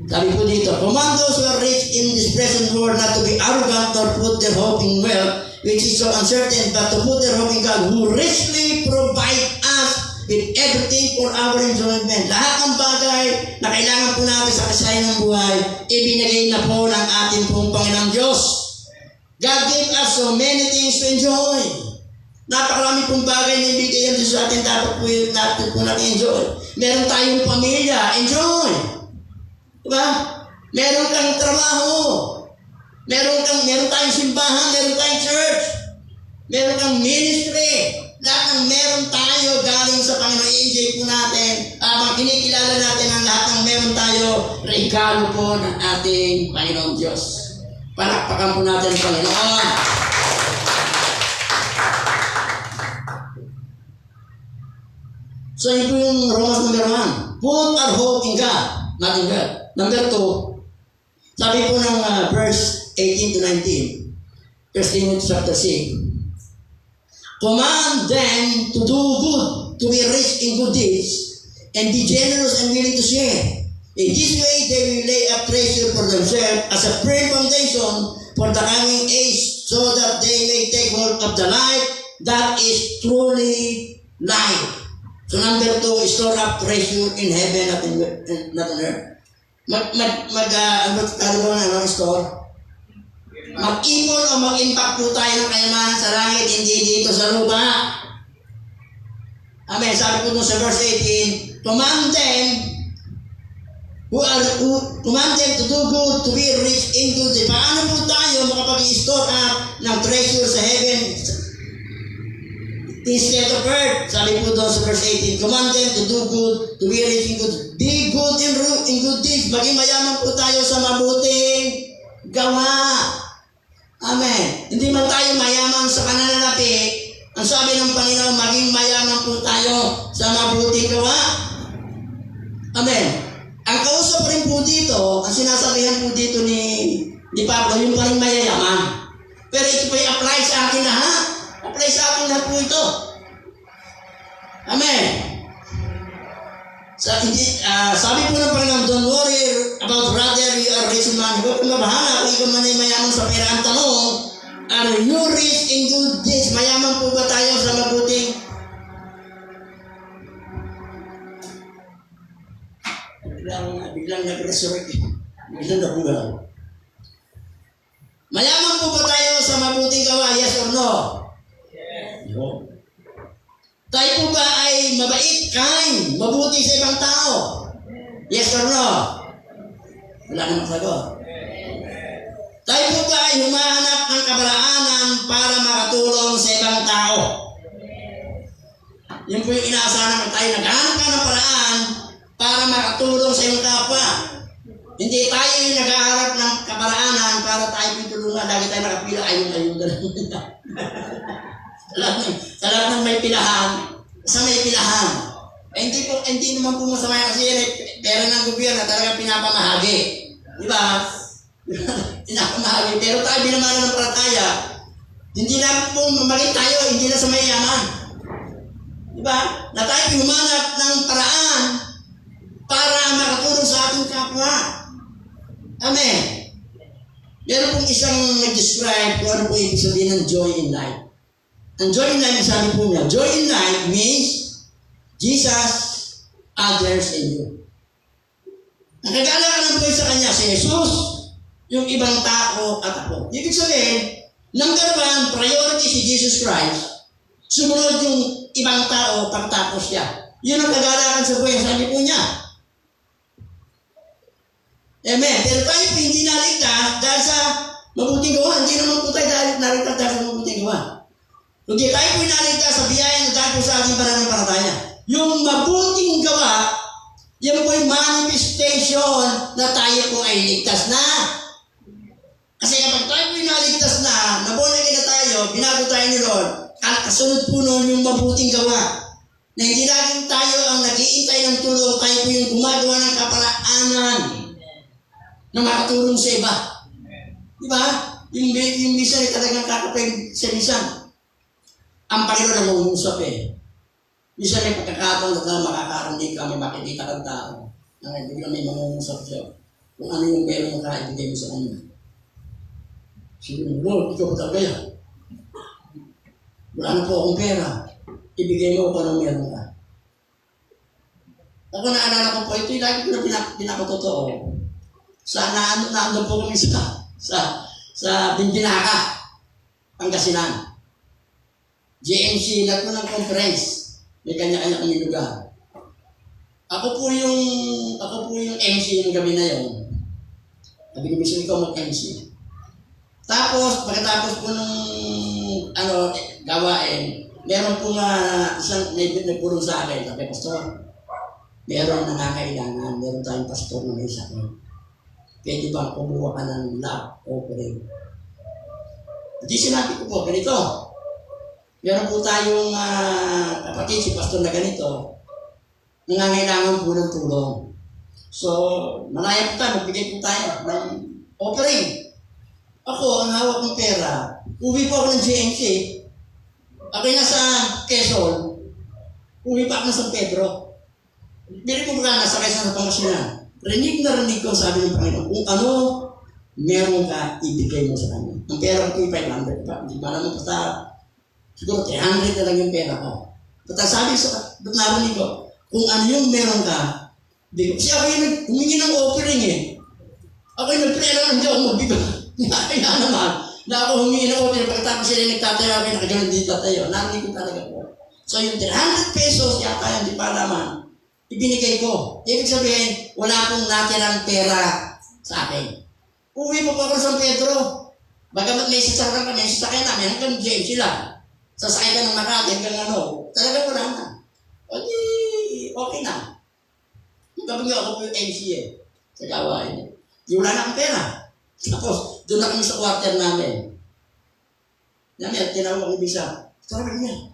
Sabi po dito, command those who are rich in this present world not to be arrogant or put their hope in wealth, which is so uncertain, but to put their hope in God, who richly provide us with everything for our enjoyment. Lahat ng bagay na kailangan po natin sa kasayan ng buhay, ibinigay na po ng ating pong Panginoong Diyos. God gave us so many things to enjoy. Napakarami pong bagay na ibigay ang Diyos sa atin, dapat po natin enjoy. Meron tayong pamilya, enjoy. Diba? Meron kang trabaho. Meron tayong simbahan, meron tayong church. Meron kang ministry. Lahat ng meron tayo galing sa Panginoon, i-enjoy po natin. Habang kinikilala natin ang lahat ng meron tayo, regalo po ng ating Panginoong Diyos. Palakpakan po natin ang Panginoon. So, yun po yung Romans number 1. Put our hope in God, not in God. Number 2, sabi po ng verse 18 to 19, 1 Timothy chapter 6, command them to do good, to be rich in good deeds, and be generous and willing to share. In this way, they will lay up treasure for themselves as a firm foundation for the coming age, so that they may take hold of the life that is truly life. So number 2, store up treasure in heaven, not on earth. Store? Mag-ipon o mag-impact po tayo ng kayamanan sa langit, hindi dito sa lupa. Amen. Sabi po dun sa verse 18, command them to do good, to be rich in good. Paano po tayo makapag-store up ng treasure sa heaven instead of earth? Sabi po doon sa verse 18, command them to do good, to be rich in good. Be good in good deeds. Maging mayaman po tayo sa mabuting gawa. Amen. Hindi man tayo mayaman sa pananalapi. Ang sabi ng Panginoon, maging mayaman po tayo sa mabuting gawa. Amen. Ang kausap rin po dito, ang sinasabihan po dito ni Pablo, yung paling mayayaman. Pero ito po i-apply sa akin lahat. Apply sa akin lahat po ito. Amen. Sabi po ng Panginoon, don't worry about whether you are rich man. Huwag kang mabahala kung ikaw man ay mayaman sa pera. Ang tanong, Are you rich in good deeds? Mayaman po ba tayo sa mabuting? Biglang nag-resurrect. Biglang nabugal. Mayaman po ba tayo sa mabuting gawa? Yes or no? Yes. No. Tayo po ba ay mabait, kind, mabuti sa ibang tao? Yes or no? Wala namang sagot. Tayo po ba ay humahanap ng kaparaanan para makatulong sa ibang tao? Yun po yung inaasahan naman tayo. Naghahanap ka ng paraan para makatulong sa iyong kapwa. Hindi tayo yung naghahanap ng kaparaanan para tayo pitulungan. Lagi tayo nakapila, ayun na lang. Sa lahat ng may pilahan, sa may pilahan. Hindi naman po masama kasi pera ng gobyerno talaga pinapamahagi. Di ba? Pinapamahagi. Pero tayo binamana ng parataya, hindi na po mamalit tayo, hindi na sa mayaman. Di ba? Na tayo humanap ng paraan para makatulong sa ating kapwa. Amen. Meron pong isang nag-describe kung ano po ibig sabihin ng joy in life. Ang joy in life, sabi po niya, joy in life means Jesus, others, and you. Nakagala ka ng buhay sa Kanya, si Jesus, yung ibang tao at ako. Ibig sabihin, number one, priority si Jesus Christ. Sumunod yung ibang tao pagtapos siya. Yun ang kagalakan sa buhay, sabi po niya. Amen. Pero tayo po hindi naligtas dahil sa mabuting gawa. Hindi naman po tayo naligtas dahil sa mabuting gawa. Kundi tayo po naligtas sa biyaya na dahil po sa ating pananampalataya. Yung mabuting gawa, yan po yung manifestation na tayo po ay ligtas na. Kasi kapag tayo po naligtas na, nabonagin na tayo, binago tayo ni Lord, at kasunod po nun yung mabuting gawa. Na hindi laging tayo ang nag-iintay ng tulong, tayo po yung gumagawa ng kaparaanan na makatulong sa iba. Di ba? Yung misan ay talagang kakapay sa misan. Ang Panginoon na mangungusap eh. Misan may pagkakataon na makakarinig ka, may makikita kang tao. Biglang may mangungusap siya. Kung ano yung meron mo ka, ibigay mo sa kanya. Sige mo, Lord, ikaw ba talaga yan? Wala na po akong pera. Ibigay mo kung anong meron ka. Ako naalala ko po, ito yung lagi ko na pinakatotoo. Naandun po kami sa Bindinaka, Pangasinan. JMC, lahat mo ng conference. May kanya-kanya kami lugar. Ako po yung MC yung gabi na yun. Sabi ko, ikaw mag-MC. Tapos, pagkatapos po nung gawain, meron po nga isang nagpulong sa akin. Sabi, Pastor, meron nangangailangan. Meron tayong pastor na may sakit. Pwede ba kumuha ka ng love offering? Hindi sinabi ko po, ganito. Meron po tayong kapatid, si pastor na ganito, nangangailangan po ng tulong. So, malaya po tayo, magbigay po tayo ng offering. Ako, ang hawak ng pera, uwi po ako ng GMC. Ako nasa Quezon, uwi pa ako ng San Pedro. Bili ko ba nasa Quezon sa Pangasinan? Rinig ko sabi ng Panginoon, kung ano meron ka, ibigay mo sa kanya. Ang pera ko yung 500 pa. Hindi ba naman basta, siguro 300 na lang yung pera ko. Basta sabi sa narinig ko, kung ano yung meron ka, ibigay. Kasi ako yung humingi ng offering eh. Ako yung nag-pray lang, hindi ako magbigay. Kaya naman, na ako humingi ng offering, pagkatapos sila nagtatayo, ako nakagalan dito tayo. Narinig ko talaga po. So yung 300 pesos, yata hindi pa naman, ibinigay ko. Ibig sabihin, wala akong natirang pera sa akin. Uwi mo pa ako sa San Pedro. Bagamat may sasakyan kami, sasakyan namin hanggang James sila. Sasakyan ka ng Makati hanggang talaga wala na. O di, okay na. Kapag ako po yung MC eh, sa gawain. Di wala na akong pera. Tapos, doon na kami sa quarter namin. Namin, tinawag ko bisa. Tawag niya.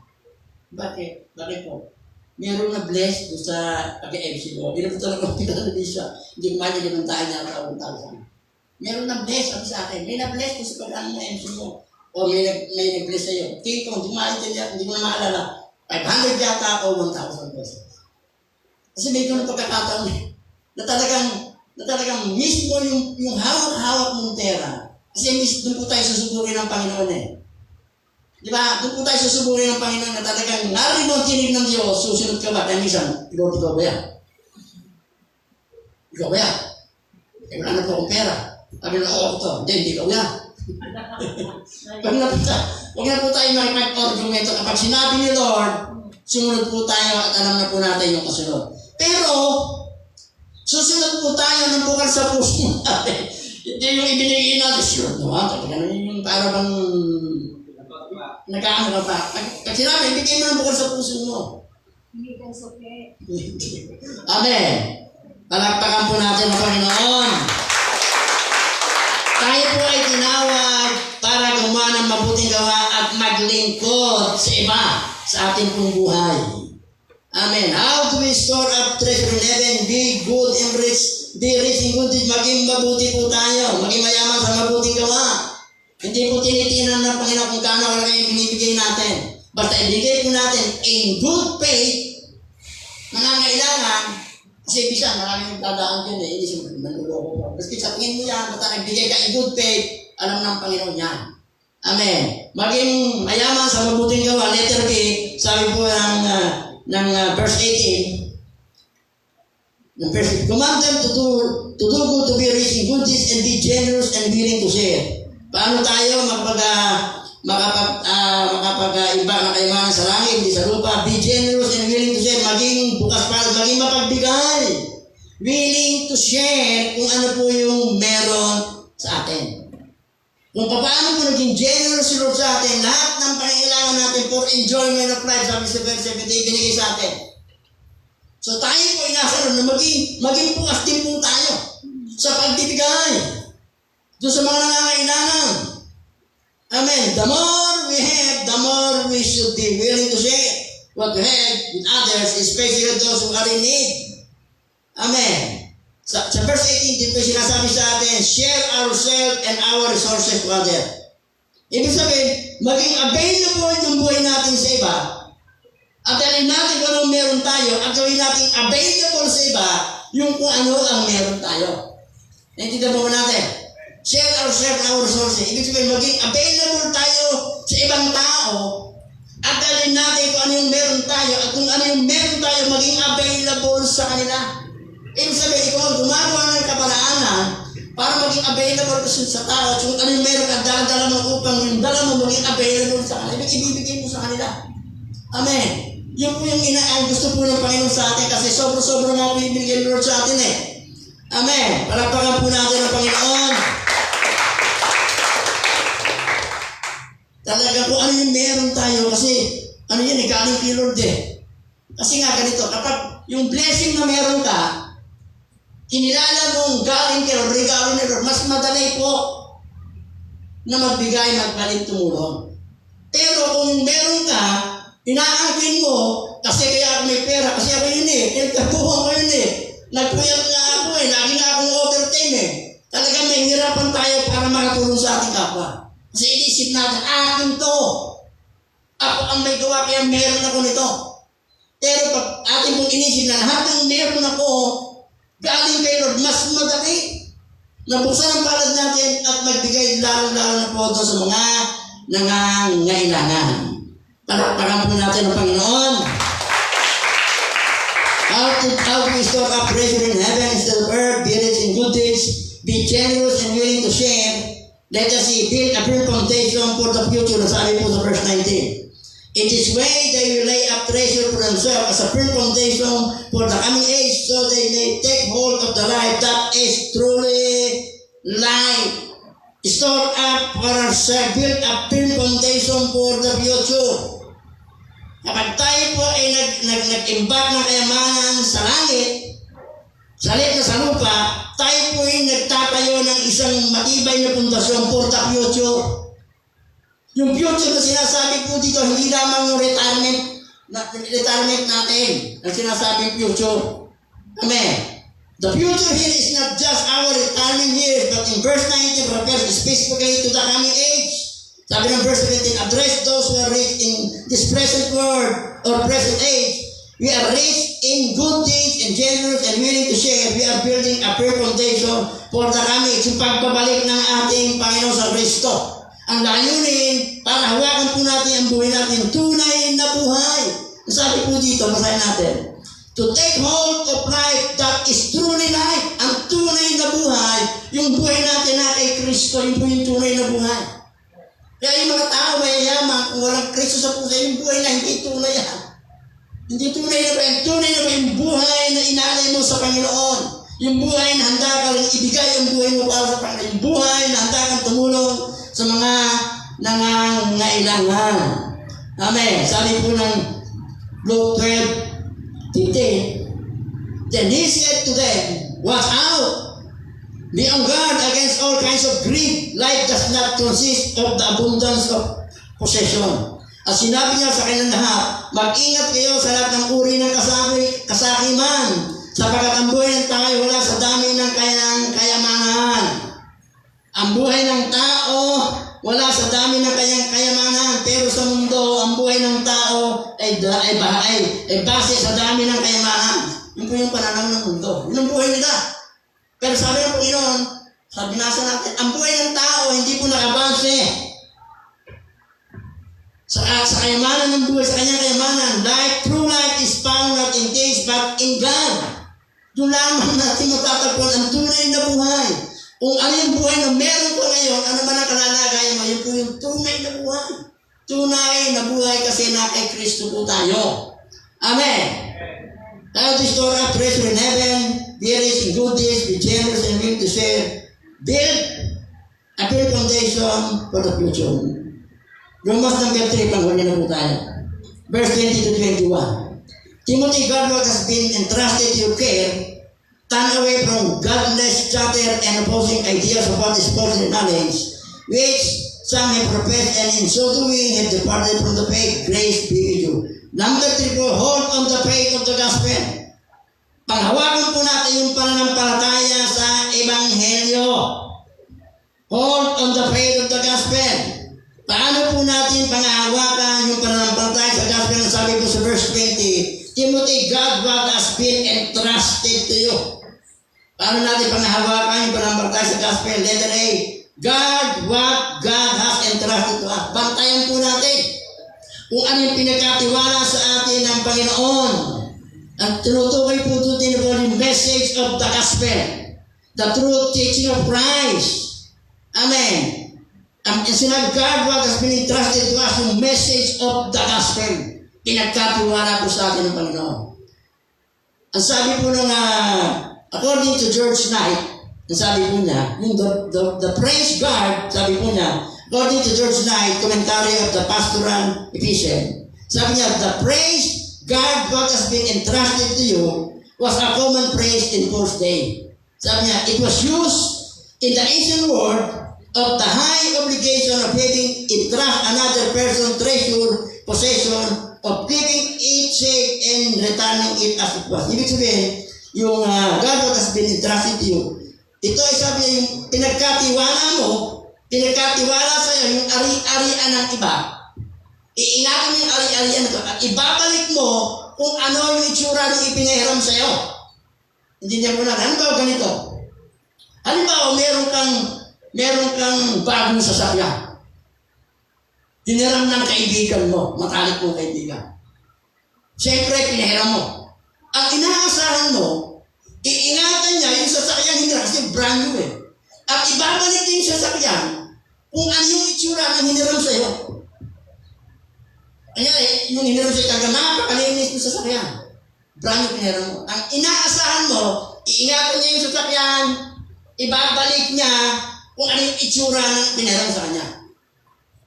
Bakit? Bakit po? Meron na bless doon sa pag-MC ko. Hindi na po talaga pinala siya. Hindi ko mali limantaan niya ang 1,000. Meron na bless sa akin. May na-bless ko sa pag-ano ng MC mo. O may nag-bless sa'yo. Tingin ko, hindi mo na maalala. 500 yata o 1,000 pesos. Kasi may ganun pagkakataon na talagang mismo yung hawak-hawak mong pera Kasi doon po tayo susubukin ng Panginoon eh. Di ba? Doon po tayo susubukin ng Panginoon na talagang narinig mo ang tinig ng Diyos, susunod ka ba? Kaya minsan, Lord, ikaw ba yan? Ikaw ba yan? Eh, wala na po akong pera. Sabi na, oo, ito. Hindi ikaw yan. Huwag na po tayo makipag-argumento. Kapag sinabi ni Lord, sumunod po tayo at alam na po natin yung kasunod. Pero, susunod po tayo ng bukal sa puso natin. Hindi yung ibinigay natin, sure naman, talaga yung para bang nagkaano ka pa. Pag sinabi, ibigay mo ng bukal sa puso mo. Hindi ka suke. Amen. Palakpakan po natin ang Panginoon. Tayo po ay tinawag para gumawa ng mabuting gawa at maglingkod sa iba sa ating pong buhay. Amen. How do we store up treasure in heaven? Be good and rich. Be rich in good deeds. Maging mabuti po tayo. Maging mayaman sa mabuting gawa. Hindi po tinitinan ng Panginoon kung kano wala kayong binibigay natin. Basta ibigay po natin in good faith, nangangailangan, kasi bisa maraming dadaan dyan eh, hindi siya manuloko pa. Basta sa tingin mo yan, basta nagbigay ka in good faith, alam ng Panginoon yan. Amen. Maging mayaman sa mabuting gawa, letter B, sabi po ng verse 18, ng verse 18, command them to do good, to be rich in good deeds, and be generous and willing to share. Paano tayo makapag-iba ng kayamanan sa langit, hindi sa lupa? Be generous and willing to share. Maging bukas palad, maging mapagbigay. Willing to share kung ano po yung meron sa atin. Kung paano po naging generous si Lord sa atin, lahat ng pangailangan natin for enjoyment of life, sabi sa verse 17, binigay sa atin. So tayo po inasa ron na maging bukas din po tayo sa pagbibigay. Doon sa mga nangangailangan. Amen. The more we have, the more we should be willing to share what we have with others, especially those who are in need. Amen. Sa verse 18, dito sinasabi sa atin, share ourselves and our resources to others. Ibig sabihin, maging available yung buhay natin sa iba, at dalhin natin kung anong meron tayo, at gawin natin available sa iba yung kung ano ang meron tayo. Naintindihan mo natin? Share ourselves, our resources. Ibig sabihin, maging available tayo sa ibang tao at dalhin natin kung ano yung meron tayo at kung ano yung meron tayo, maging available sa kanila. Ibig sabihin, ikaw ang gumagawa ng kaparaanan para maging available kasi sa tao at kung ano yung meron at dala mo upang yung dala mo maging available sa kanila. Ibibigay mo sa kanila. Amen. Yun po yung ang gusto po ng Panginoon sa atin kasi sobra-sobra mga pinibigay ng Lord sa atin eh. Amen. Palakpakan po natin ang Panginoon. Talaga kung ano yung meron tayo kasi ano yan, galing kay Lord eh. Kasi nga ganito, kapag yung blessing na meron ka, kinilala mong galing kay Lord, regalo ni Lord, mas madali po na magbigay, magpalit, tumulong. Pero kung meron ka, inaangkin mo, kasi kaya ako may pera, kasi ako yun eh, nagtapuhan ko yun eh. Nagpuyat nga ako eh, lagi nga akong overtime eh. Talagang may hirapan tayo para makatulong sa ating kapwa. Kasi inisip natin, akin to. Ako ang may gawa, kaya meron ako nito. Pero pag ating pong inisip na lahat ng meron ako, galing kay Lord, mas madali. Nabuksan ang palad natin at magbigay lalo-lalo na po doon sa mga nangangailangan. Palakpakan po natin ang Panginoon. How to restore up treasure in heaven instead of earth, be rich in good deeds, be generous and willing to share. Let us see, build a firm foundation for the future, sabi po sa verse 19. In this way, they will lay up treasure for themselves as a firm foundation for the coming age, so they may take hold of the life that is truly life. Store up for ourselves, build a firm foundation for the future. Kapag tayo po ay nag-imbak ng kayamanan sa langit, sa na sa lupa, tayo po ay nagtatayo ng isang matibay na pundasyon for the future. Yung future na sinasabi po dito, hindi lamang yung retirement natin ang sinasabing future. Amen. The future here is not just our retirement years, but in verse 19, refers specifically to the coming age. Sabi ng verse 17, address those who are rich in this present world or present age, We are rich in good deeds and generous and willing to share. We are building a firm foundation for the coming, yung pagbabalik ng ating Panginoon sa Kristo. Ang layunin, para hawakan po natin ang buhay natin, tunay na buhay. Ang sabi po dito, basahin natin. To take hold of life that is truly life. Ang tunay na buhay, yung buhay natin na kay Kristo, yung po yung tunay na buhay. Kaya yung mga tao mayayaman, kung walang Kristo sa puso, yung buhay na hindi tunay yan. Hindi tunay na ba yung tunay na ba yung buhay na inalay mo sa Panginoon? Yung buhay na handa ka rin ibigay ang buhay mo para sa Panginoon. Yung buhay na handa kang tumulong sa mga nangangailangan. Amen. Sabi po ng Luke 12:15, then he said to them, watch out! Be on guard against all kinds of greed. Life does not consist of the abundance of possession. At sinabi niya sa kanilang lahat, mag-ingat kayo sa lahat ng uri ng kasakiman, sapagkat ang buhay ng tao wala sa dami ng kayamanan. Ang buhay ng tao wala sa dami ng kanyang kayamanan, pero sa mundo, ang buhay ng tao ay base sa dami ng kayamanan. Yun po yung pananaw ng mundo. Yun ang buhay nila. Pero sabi ng Panginoon, sa binasa natin, ang buhay ng tao hindi po nakabase sa kayamanan ng buhay, sa kanyang kayamanan. True life is found not in things but in God. Doon lamang natin matatagpuan ang tunay na buhay. Kung ano yung buhay na meron ko ngayon, ano man ang kalalagay mo, yun po yung tunay na buhay. Tunay na buhay kasi na kay Kristo po tayo. Amen. Tayo to store up treasure in heaven, be rich in good deeds, be generous and willing to share. Build a firm foundation for the future. Romans number 3, panghuli na po tayo. Verse 20 to 21. Timothy, God what has been entrusted to your care. Turn away from godless chatter and opposing ideas of what is false knowledge, which some have professed, and in so doing have departed from the faith. Grace be with you. Number 3 po, hold on the faith of the gospel. Panghawakan po natin yung pananampalataya sa Ebanghelyo. Hold on the faith of the gospel. Paano po natin panghawakan yung pananampalataya sa gospel? Sabi po sa verse 20, Timothy, God what has been entrusted to you. Paano natin panghawakan yung pananampalataya sa gospel? Letter A, God what God has entrusted to us. Bantayan po natin kung ano yung pinagkatiwala sa atin ng Panginoon. Ang tinutukoy po natin po yung message of the gospel. The true teaching of Christ. Amen. Ang sinabi, God what has been entrusted to us, yung message of the gospel. Pinagkatiwala po sa atin ng Panginoon. Ang sabi po ng, according to George Knight, ang sabi po niya, yung the praise God, sabi po niya, according to George Knight, commentary of the pastoral Ephesians, sabi niya, the praise God what has been entrusted to you was a common praise in first day. Sabi niya, it was used in the ancient world of the high obligation of having entrust another person treasure, possession, of giving it safe and returning it as it was. Ibig sabihin, yung God what has been entrusted to you, ito ay sabi niya, yung pinagkatiwala mo, pinagkatiwala sa'yo yung ari-arian ng iba. Iingatan mo yung ari-arian na ito at ibabalik mo kung ano yung itsura ng ipinahiram sa'yo. Hindi niya mo na, halimbawa ganito. Halimbawa, meron kang bagong sasakyan. Hiniram ng kaibigan mo, matalik mong kaibigan. Siyempre, pinahiram mo. Ang inaasahan mo, iingatan niya yung sasakyan hiniram kasi brand new eh. At ibabalik niya yung sasakyan kung ano yung itsura ng hiniram sa'yo. Kaya yung hiniram sa'yo, napakalinis yung sasakyan. Brand new pinahiram mo. Ang inaasahan mo, iingatan niya yung sasakyan, ibabalik niya kung ano yung itsura ng pinahiram sa kanya.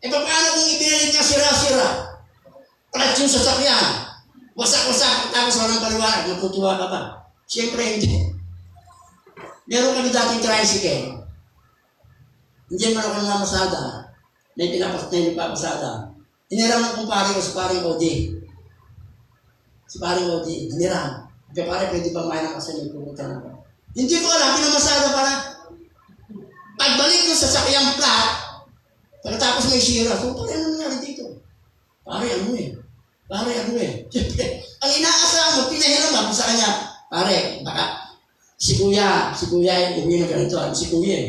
E paano kung ibinalik niya sira-sira? Plat yung sasakyan. Wasak-wasak, tapos walang paliwanag, matutuwa ka ba? Siyempre hindi. Meron kami dating tricycle. Hindi man ako namasada. Na ipapasada. Hiniram ng kumpare ko sa paring Odi. Si paring Odi, hiniram. Kaya pare, pwede ba may nakasalit pumunta na ba? Hindi ko alam, pinamasada para. Pagbalik ko sa sakyang plat, pagkatapos may sira, so pare, ano nangyari dito? Pare, ano eh? Siyempre, ang inaasahan Pare, baka si kuya ay uwi na ganito. Ano si kuya eh?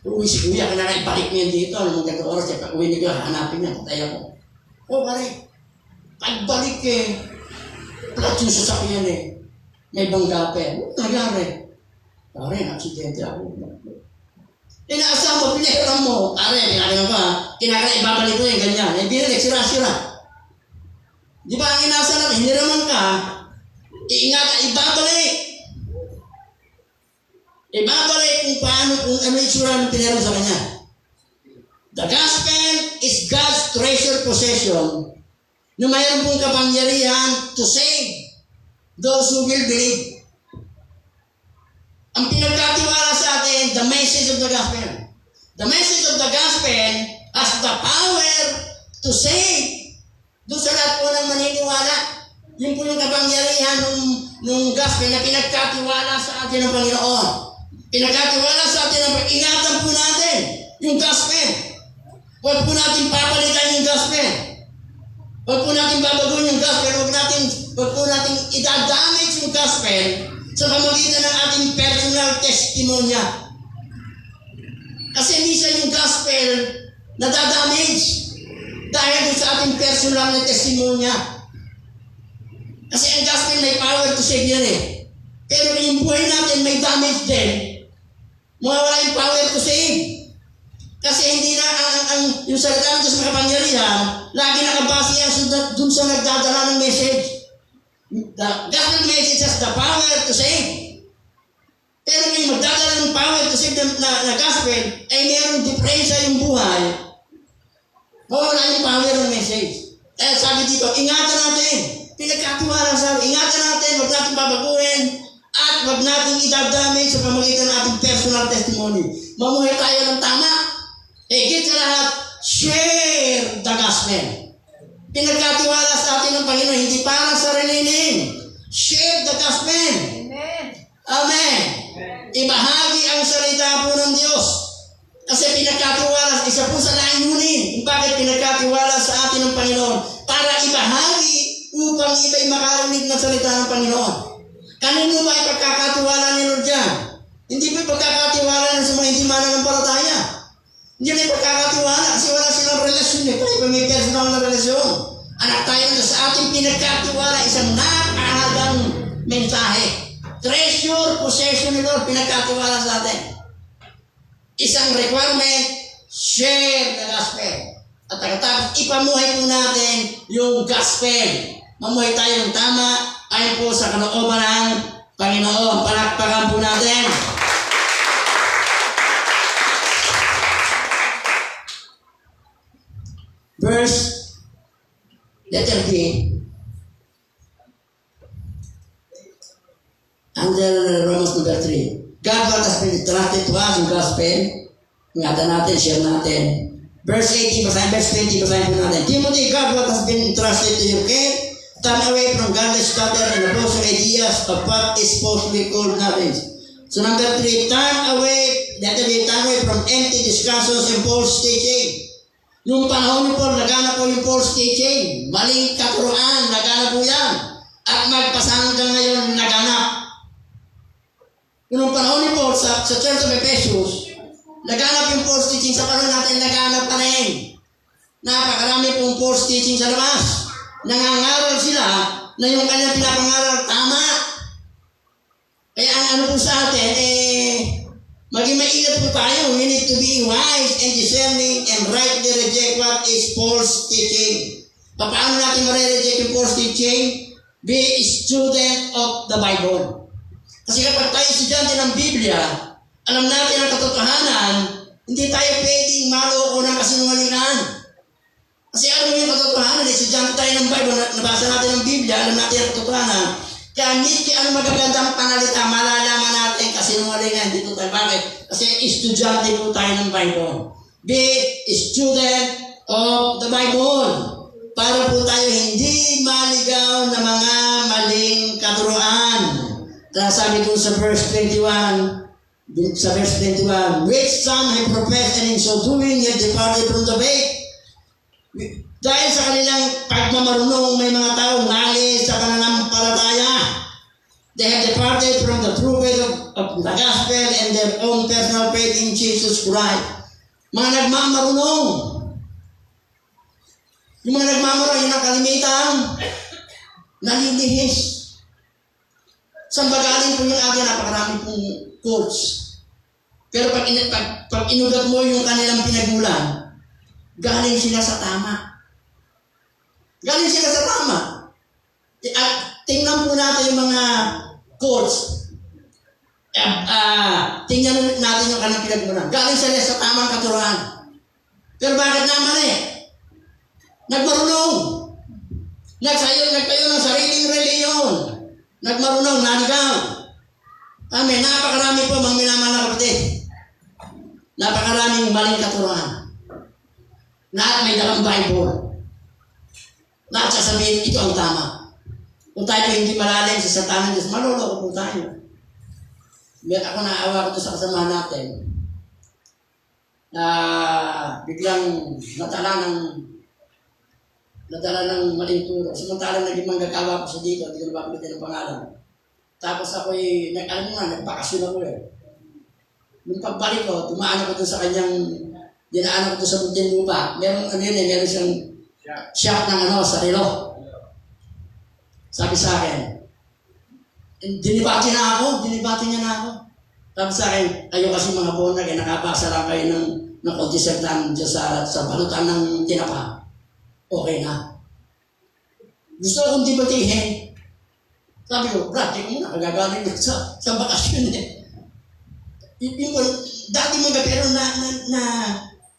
Uwi si kuya, kailangan ibalik niya dito. Ano mong ganito oras, kaya uwi ni kuya, hanapin niya, patay ako. Pare, pagbalik eh, plat yung sasakyan eh. May bangga pa eh. Ano nangyari? Pare, aksidente ako. Inaasama mo, pinahiram mo. Pare, kinakailan ko ha. Kinakailan, ibabalik ko yung ganyan. Eh, binalik, sira-sira. Di ba ang inasa natin, hiniraman ka, iingat, ibabalik. Ibabalik kung paano, kung ano yung tsura ng pinahiram sa kanya. The gospel is God's treasure possession na mayroon pong kapangyarihan to save those who will believe. Ang pinagkatiwala sa atin, the message of the gospel. The message of the gospel has the power to save. Doon sa lahat po ng maniniwala, yun po yung kapangyarihan ng gospel na pinagkatiwala sa atin ng Panginoon. Pinagkatiwala sa atin ng ingatan po natin yung gospel. Huwag po natin papalitan yung gospel. Huwag po natin babaguhin yung gospel. Huwag po natin idadamage yung gospel sa pamagitan ng ating personal testimonya. Kasi minsan yung gospel nadadamage dahil sa ating personal na testimonya. Kasi ang gospel may power to save yan eh. Pero yung buhay natin may damage din. Mawawala yung power to save. Kasi hindi na yung salita ng Diyos makapangyarihan, lagi nakabase yan dun sa nagdadala ng message. The gospel message has the power to save. Pero kung yung magdadala ng power to save na gospel, ay mayroong diferensya yung buhay, wala yung power ng message. Dahil sabi dito, ingatan natin. Pinagkatiwala sa atin. Ingatan natin, huwag natin babaguhin, at huwag natin idadamage sa pamagitan ng ating personal testimony. Mamuhay tayo ng tama. Higit sa lahat, share the gospel. Pinagkatiwala sa atin ng Panginoon, hindi para sa sarilihin. Share the gospel. Amen. Amen. Ibahagi ang salita po ng Diyos. Kasi pinagkatiwala, isa po sa layunin. Kung bakit pinagkatiwala sa atin ng Panginoon? Para ibahagi upang iba'y makarinig ng salita ng Panginoon. Kanino ba ay pagkakatiwala ni Lord dyan? Hindi po pagkakatiwala ng sa mga hindi mananampalataya. Hindi na yung pagkakatiwala kasi wala silang relasyon eh. Tayo pa may personal na relasyon. Anak tayo na sa ating pinagkatiwala, isang napakahalagang mensahe. Treasure, possession ni Lord, pinagkatiwala sa atin. Isang requirement, share the gospel. At pagkatapos, ipamuhay po natin yung gospel. Mamuhay tayo ng tama, ayon po sa kalooban ng Panginoon. Palakpakan po natin. Verse, letter D, under Romans number 3. God has been entrusted to us yung gospel. Ingatan natin, share natin. Verse 18, verse 20, basahin po natin. Timothy, God has been entrusted to your care. Turn away from godless chatter and opposing ideas of what is falsely called knowledge. So number 3, turn away from empty discussions and false teaching. Nung panahon ni Paul, nagana po yung false teaching. Maling katuruan, nagana po yan. At magpasanggang ngayon, naganap. Nung panahon ni Paul sa Church of Ephesus, naganap yung false teaching. Sa panahon natin, naganap pa rin. Napakarami pong false teaching sa labas. Nangangaral sila na yung kanyang pinapangaral tama. Kaya ang ano po sa atin, maging maingat po tayo. We need to be wise and discerning and rightly reject what is false teaching. Paano natin marireject yung false teaching? Be a student of the Bible. Kasi kapag tayo estudyante ng Biblia, alam natin ang katotohanan, hindi tayo pwedeng maloko ng kasinungalingan. Kasi alam mo yung katotohanan, estudyante tayo ng Bible, nabasa natin ng Biblia, alam natin ang katotohanan. Kaya miski ano magagandang panalita, malalaman natin kasinungalingan dito tayo. Bakit? Kasi estudyante po tayo ng Bible. Be a student of the Bible. Para po tayo hindi maligaw na mga maling katuruan. Kaya sabi ko sa verse 21, which some have professed and in so doing have departed from the faith. Dahil sa kanilang pagmamarunong, may mga taong nalis sa pananampalataya. They have departed from the true faith of the gospel and their own personal faith in Jesus Christ. Mga nagmamarunong. Yung mga nagmamarunong, yung nakalimitang nalilihis. Saan ba galing po yung ating napakarami pong quotes? Pero pag inugat mo yung kanilang pinagmulan, galing sila sa tama. Galing sila sa tama. At tingnan po natin yung mga quotes. Tingnan natin yung kanilang pinagmulan. Galing sila sa tamang katuruan. Pero bakit naman nagmarunong. Nagtayo ng sariling reliyon. Nagmarunong, nanigaw. Amen. Napakarami po mga minamahal na kapatid. Napakaraming maling katuruan. Lahat may dalang Bible. Lahat sasabihin, ito ang tama. Kung tayo hindi malalim sa salita ng Diyos, maluloko po tayo. Ako naawa ko sa kasama natin na biglang natala ng maling turo. Samantalang naging manggagawa ko sa dito, hindi ko nabablitin ng pangalan. Tapos ako'y, nagbakasyon ako . Nung pagbalik ko, dumaan ako doon sa kanyang, dinaan ako doon sa munting lupa. Meron siyang shop ng sa relo. Sabi sa akin, dinibati niya na ako. Sabi sa akin, kayo kasi mga bonag, nakabasa lang kayo ng kontisagtan dyan sa balutan ng tinapa. Okay na. Gusto akong dibatihin. Sabi ko, brad, tingnan mo na, kagagaling na sa bakasyon . Dati mga pero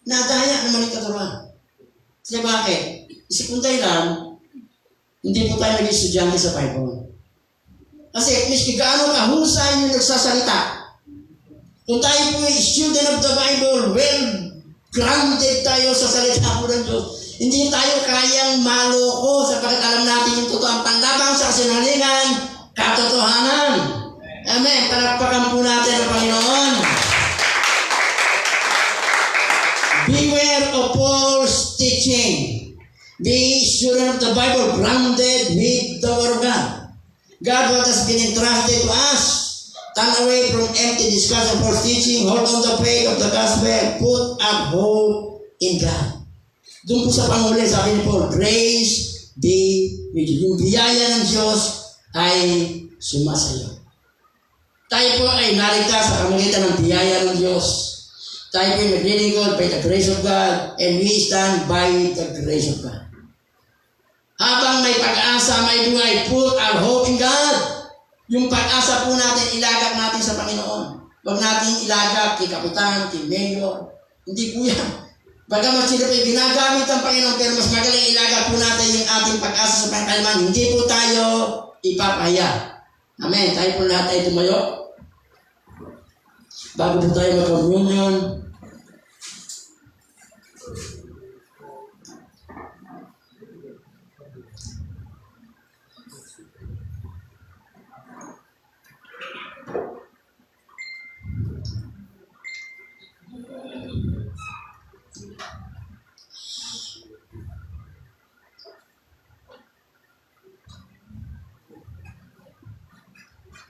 nadaya naman yung katuruan. Kasi bakit? Isipon tayo lang, hindi po tayo naging estudyante sa Bible. Kasi miski gaano kahusay yung nagsasalita. Kung tayo po ay student of the Bible, well grounded tayo sa salita po ng Diyos, hindi tayo kayang maloko sapagkat alam natin yung totoo ang panlabang sa kasinungalingan, katotohanan. Amen. Palakpakan po natin ang Panginoon. Beware of false teaching. Be student of the Bible, grounded with the Word of God. God, what has been entrusted to us, turn away from empty discussion, false teaching, hold on the faith of the gospel, put up hope in God. Doon po sa panghuli, sabi ni Paul, grace be with you. Yung biyaya ng Diyos ay sumasayo. Tayo po ay naligtas sa pamagitan ng biyaya ng Diyos. Tayo po ay naglilingkod by the grace of God, and we stand by the grace of God. Habang may pag-asa, may buhay, put our hope in God. Yung pag-asa po natin, ilagak natin sa Panginoon. Huwag natin ilagak kay Kapitan, kay Mayor. Hindi po yan. Bagamat sila po ginagamit ang Panginoon, pero mas magaling ilagak po natin yung ating pag-asa sa Panginoon. Hindi po tayo ipapahiya. Amen. Tayo po lahat ay tumayo. Bago po tayo mag-communion,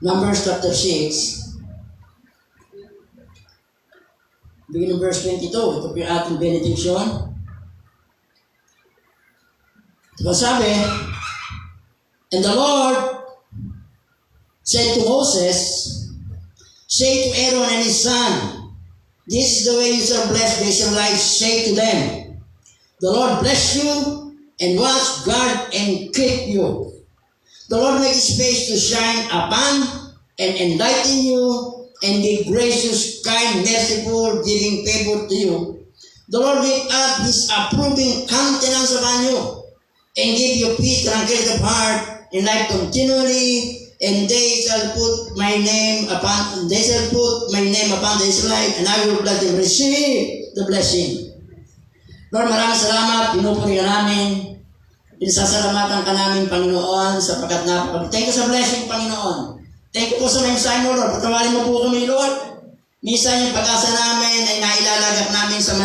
Numbers chapter 6, begin verse 22. Ito po yung ating benediction. Ito sabi, and the Lord said to Moses, say to Aaron and his son, this is the way you shall bless the Israelites. Say to them, the Lord bless you and watch, guard, and keep you. The Lord make his face to shine upon and enlighten you, and be gracious, kind, merciful, giving favor to you. The Lord lift up his approving countenance upon you, and give you peace, tranquility of heart, and life continually. And they shall put my name upon the Israelite, and I will bless them. Receive the blessing. Lord, maraming salamat. Pinupuri ka namin. Pinasasalamatan ka namin, Panginoon, sapagkat napakabit. Thank you sa blessing, Panginoon. Thank you po sa mensahe mo, Lord. Patawarin mo po kami, Lord. Minsan yung pag-asa namin ay nailalagak namin sa